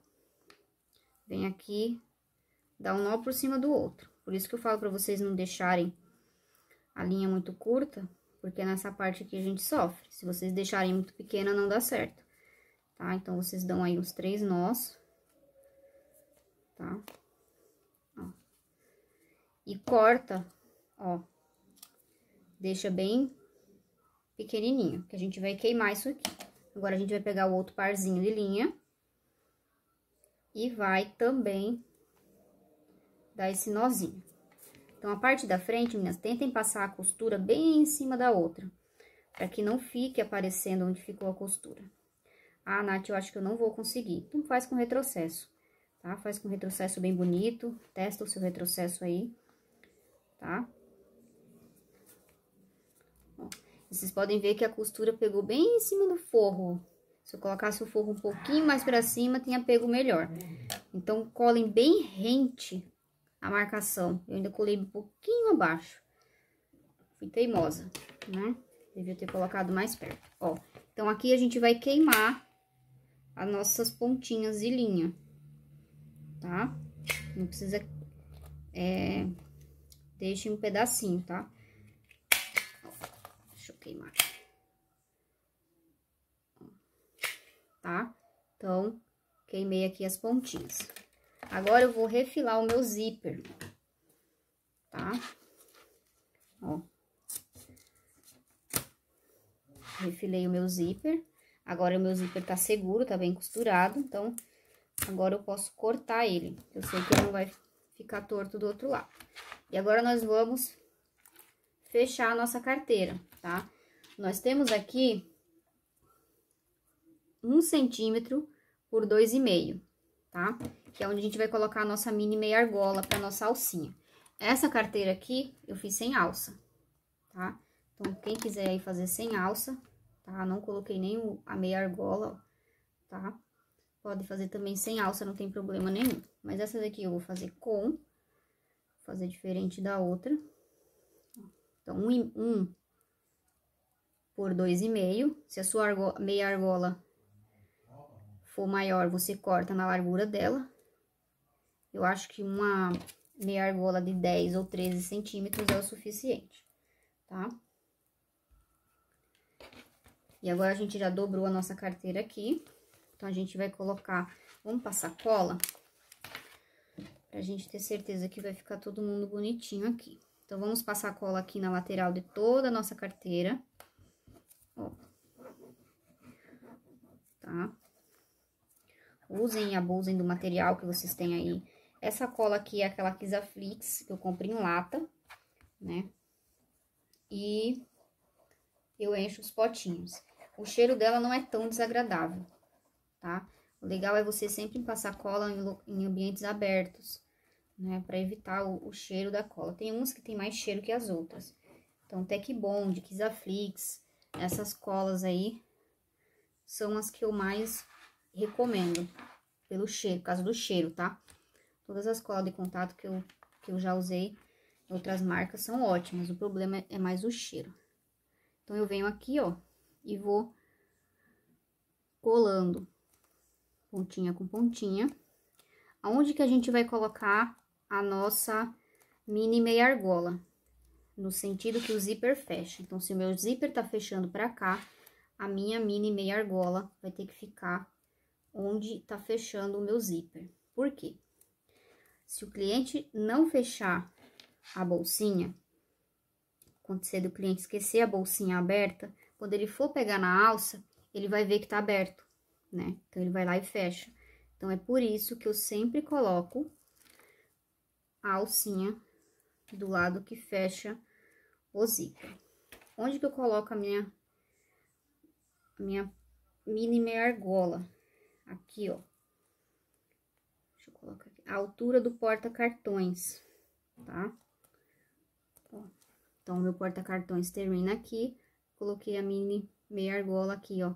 Vem aqui, dá um nó por cima do outro. Por isso que eu falo pra vocês não deixarem a linha muito curta, porque nessa parte aqui a gente sofre. Se vocês deixarem muito pequena, não dá certo, tá? Então, vocês dão aí uns 3 nós, tá? Ó. E corta, ó, deixa bem pequenininho, que a gente vai queimar isso aqui. Agora, a gente vai pegar o outro parzinho de linha e vai também dar esse nozinho. Então, a parte da frente, meninas, tentem passar a costura bem em cima da outra, para que não fique aparecendo onde ficou a costura. Ah, Nath, eu acho que eu não vou conseguir. Então, faz com retrocesso, tá? Faz com retrocesso bem bonito, testa o seu retrocesso aí, tá? Ó, vocês podem ver que a costura pegou bem em cima do forro. Se eu colocasse o forro um pouquinho mais pra cima, tinha pego melhor. Então, colem bem rente a marcação. Eu ainda colei um pouquinho abaixo. Fui teimosa, né? Devia ter colocado mais perto. Ó, então, aqui a gente vai queimar as nossas pontinhas de linha, tá? Não precisa... deixe um pedacinho, tá? Deixa eu queimar. Tá? Então, queimei aqui as pontinhas. Agora, eu vou refilar o meu zíper, tá? Ó. Refilei o meu zíper. Agora, o meu zíper tá seguro, tá bem costurado. Então, agora eu posso cortar ele. Eu sei que ele não vai ficar torto do outro lado. E agora, nós vamos fechar a nossa carteira, tá? Nós temos aqui 1 centímetro por 2,5, tá? Que é onde a gente vai colocar a nossa mini meia argola pra nossa alcinha. Essa carteira aqui, eu fiz sem alça, tá? Então, quem quiser aí fazer sem alça, tá? Não coloquei nem a meia argola, ó, tá? Pode fazer também sem alça, não tem problema nenhum. Mas essa daqui eu vou fazer com, vou fazer diferente da outra. Então, 1 por 2,5. Se a sua meia argola for maior, você corta na largura dela. Eu acho que uma meia argola de 10 ou 13 centímetros é o suficiente, tá? E agora, a gente já dobrou a nossa carteira aqui. Então, a gente vai colocar... Vamos passar cola? Pra gente ter certeza que vai ficar todo mundo bonitinho aqui. Então, vamos passar cola aqui na lateral de toda a nossa carteira. Ó. Tá? Usem e abusem do material que vocês têm aí. Essa cola aqui é aquela Kisaflix, que eu compro em lata, né? E eu encho os potinhos. O cheiro dela não é tão desagradável, tá? O legal é você sempre passar cola em ambientes abertos, né? Pra evitar o cheiro da cola. Tem uns que tem mais cheiro que as outras. Então, Tec Bond, Kisaflix, essas colas aí são as que eu mais recomendo pelo cheiro, por causa do cheiro, tá? Todas as colas de contato que eu já usei em outras marcas são ótimas, o problema é mais o cheiro. Então, eu venho aqui, ó, e vou colando pontinha com pontinha. Aonde que a gente vai colocar a nossa mini meia argola? No sentido que o zíper fecha. Então, se o meu zíper tá fechando pra cá, a minha mini meia argola vai ter que ficar onde tá fechando o meu zíper. Por quê? Se o cliente não fechar a bolsinha, acontecer do cliente esquecer a bolsinha aberta, quando ele for pegar na alça, ele vai ver que tá aberto, né? Então, ele vai lá e fecha. Então, é por isso que eu sempre coloco a alcinha do lado que fecha o zíper. Onde que eu coloco a minha mini meia argola? Aqui, ó. Deixa eu colocar aqui. A altura do porta-cartões, tá? Ó. Então, o meu porta-cartões termina aqui. Coloquei a mini meia argola aqui, ó,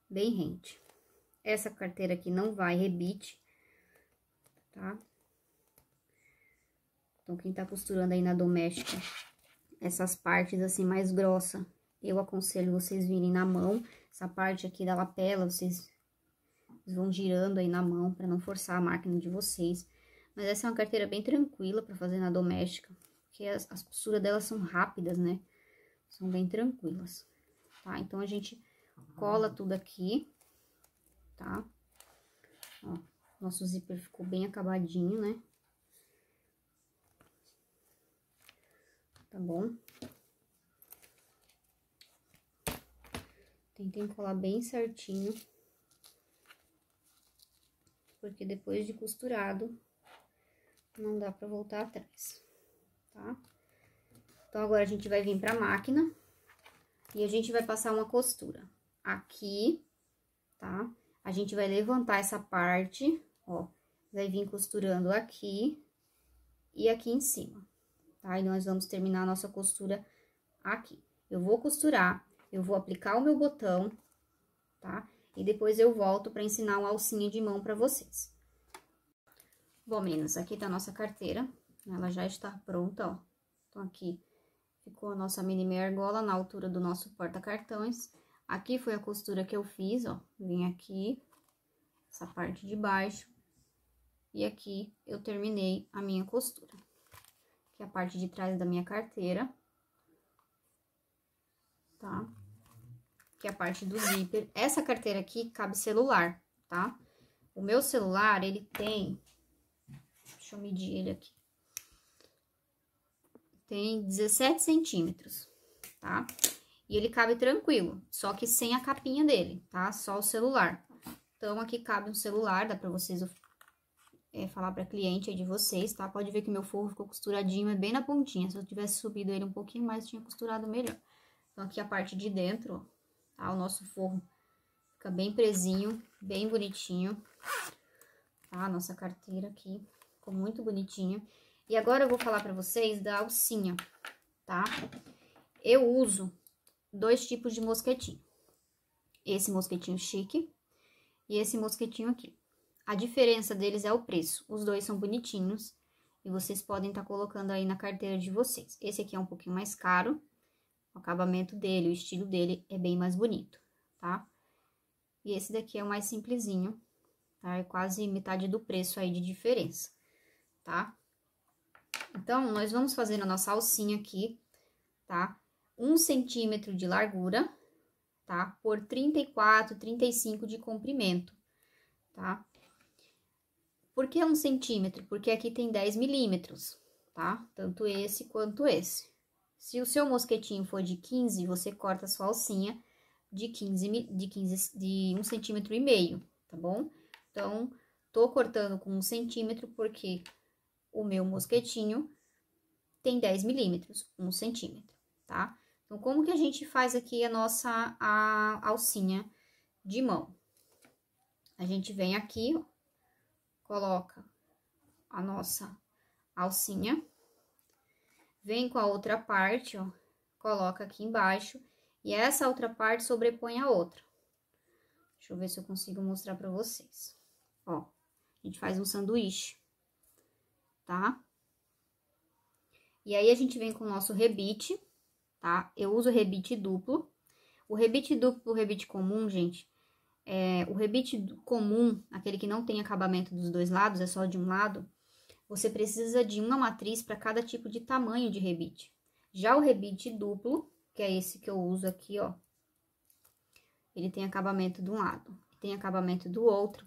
bem rente. Essa carteira aqui não vai rebite, tá? Então, quem tá costurando aí na doméstica, essas partes assim mais grossa, eu aconselho vocês virem na mão. Essa parte aqui da lapela, vocês vão girando aí na mão para não forçar a máquina de vocês. Mas essa é uma carteira bem tranquila para fazer na doméstica, porque as costuras delas são rápidas, né? São bem tranquilas, tá? Então, a gente cola tudo aqui, tá? Ó, nosso zíper ficou bem acabadinho, né? Tá bom? Tentem colar bem certinho, porque depois de costurado, não dá pra voltar atrás, tá? Então, agora a gente vai vir pra máquina e a gente vai passar uma costura aqui, tá? A gente vai levantar essa parte, ó, vai vir costurando aqui e aqui em cima, tá? E nós vamos terminar a nossa costura aqui. Eu vou costurar, eu vou aplicar o meu botão, tá? E depois eu volto pra ensinar uma alcinha de mão pra vocês. Bom, meninas, aqui tá a nossa carteira, ela já está pronta, ó. Então, aqui ficou a nossa mini meia argola na altura do nosso porta-cartões. Aqui foi a costura que eu fiz, ó. Vim aqui, essa parte de baixo. E aqui eu terminei a minha costura. Aqui é a parte de trás da minha carteira. Tá? Aqui é a parte do zíper. Essa carteira aqui cabe celular, tá? O meu celular, ele tem... Deixa eu medir ele aqui. Tem 17 centímetros, tá? E ele cabe tranquilo, só que sem a capinha dele, tá? Só o celular. Então, aqui cabe um celular, dá pra vocês falar pra cliente aí de vocês, tá? Pode ver que meu forro ficou costuradinho, é bem na pontinha. Se eu tivesse subido ele um pouquinho mais, tinha costurado melhor. Então, aqui a parte de dentro, ó, tá? O nosso forro fica bem presinho, bem bonitinho, tá? A nossa carteira aqui ficou muito bonitinha. E agora eu vou falar pra vocês da alcinha, tá? Eu uso 2 tipos de mosquetinho. Esse mosquetinho chique e esse mosquetinho aqui. A diferença deles é o preço. Os dois são bonitinhos e vocês podem estar colocando aí na carteira de vocês. Esse aqui é um pouquinho mais caro. O acabamento dele, o estilo dele é bem mais bonito, tá? E esse daqui é o mais simplesinho, tá? É quase metade do preço aí de diferença, tá? Então, nós vamos fazer a nossa alcinha aqui, tá? 1 centímetro de largura, tá? Por 34, 35 de comprimento, tá? Por que 1 centímetro? Porque aqui tem 10 milímetros, tá? Tanto esse quanto esse. Se o seu mosquetinho for de 15, você corta a sua alcinha de 1,5 centímetro, tá bom? Então, tô cortando com 1 centímetro porque o meu mosquetinho tem 10 milímetros, 1 centímetro, tá? Então, como que a gente faz aqui a nossa alcinha de mão? A gente vem aqui, ó, coloca a nossa alcinha, vem com a outra parte, ó, coloca aqui embaixo, e essa outra parte sobrepõe a outra. Deixa eu ver se eu consigo mostrar pra vocês. Ó, a gente faz um sanduíche, tá? E aí, a gente vem com o nosso rebite, tá? Eu uso rebite duplo. O rebite duplo, o rebite comum, gente, o rebite comum, aquele que não tem acabamento dos dois lados, é só de um lado, você precisa de uma matriz para cada tipo de tamanho de rebite. Já o rebite duplo, que é esse que eu uso aqui, ó, ele tem acabamento de um lado, tem acabamento do outro.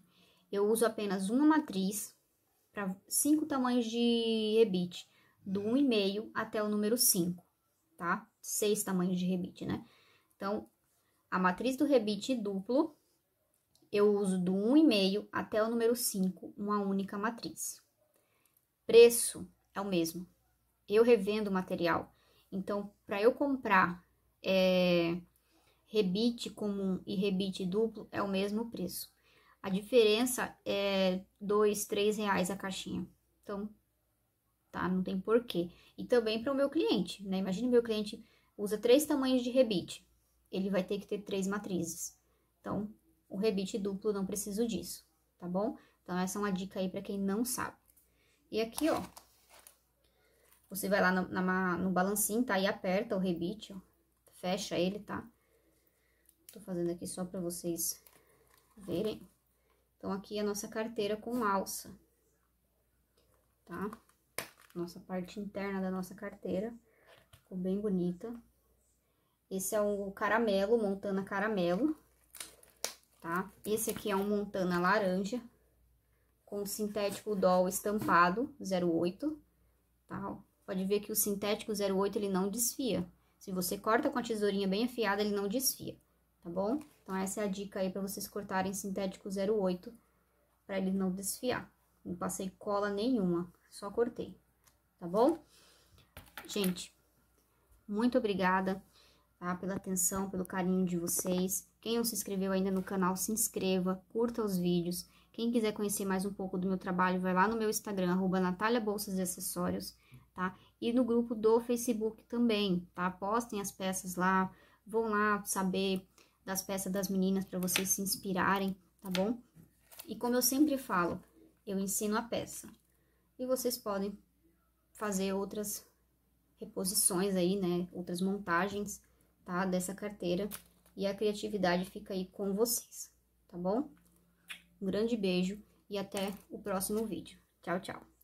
Eu uso apenas uma matriz para 5 tamanhos de rebite, do 1,5 até o número 5, tá? 6 tamanhos de rebite, né? Então, a matriz do rebite duplo, eu uso do 1,5 até o número 5, uma única matriz. Preço é o mesmo. Eu revendo o material. Então, para eu comprar rebite comum e rebite duplo, é o mesmo preço. A diferença é R$2, R$3 a caixinha. Então, tá? Não tem porquê. E também para o meu cliente, né? Imagina, meu cliente usa 3 tamanhos de rebite. Ele vai ter que ter 3 matrizes. Então, o rebite duplo não preciso disso, tá bom? Então, essa é uma dica aí para quem não sabe. E aqui, ó, você vai lá no balancinho, tá? E aperta o rebite, ó. Fecha ele, tá? Tô fazendo aqui só pra vocês verem. Então, aqui é a nossa carteira com alça, tá? Nossa parte interna da nossa carteira. Ficou bem bonita. Esse é o caramelo, Montana caramelo, tá? Esse aqui é um Montana laranja, com sintético doll estampado 08, tá? Pode ver que o sintético 08 ele não desfia. Se você corta com a tesourinha bem afiada, ele não desfia, tá bom? Então, essa é a dica aí para vocês cortarem sintético 08, para ele não desfiar. Não passei cola nenhuma, só cortei, tá bom? Gente, muito obrigada, tá? Pela atenção, pelo carinho de vocês. Quem não se inscreveu ainda no canal, se inscreva, curta os vídeos. Quem quiser conhecer mais um pouco do meu trabalho, vai lá no meu Instagram, @Natália Bolsas e Acessórios, tá? E no grupo do Facebook também, tá? Postem as peças lá, vão lá saber das peças das meninas para vocês se inspirarem, tá bom? E como eu sempre falo, eu ensino a peça. E vocês podem fazer outras reposições aí, né? Outras montagens, tá? Dessa carteira. E a criatividade fica aí com vocês, tá bom? Um grande beijo e até o próximo vídeo. Tchau, tchau!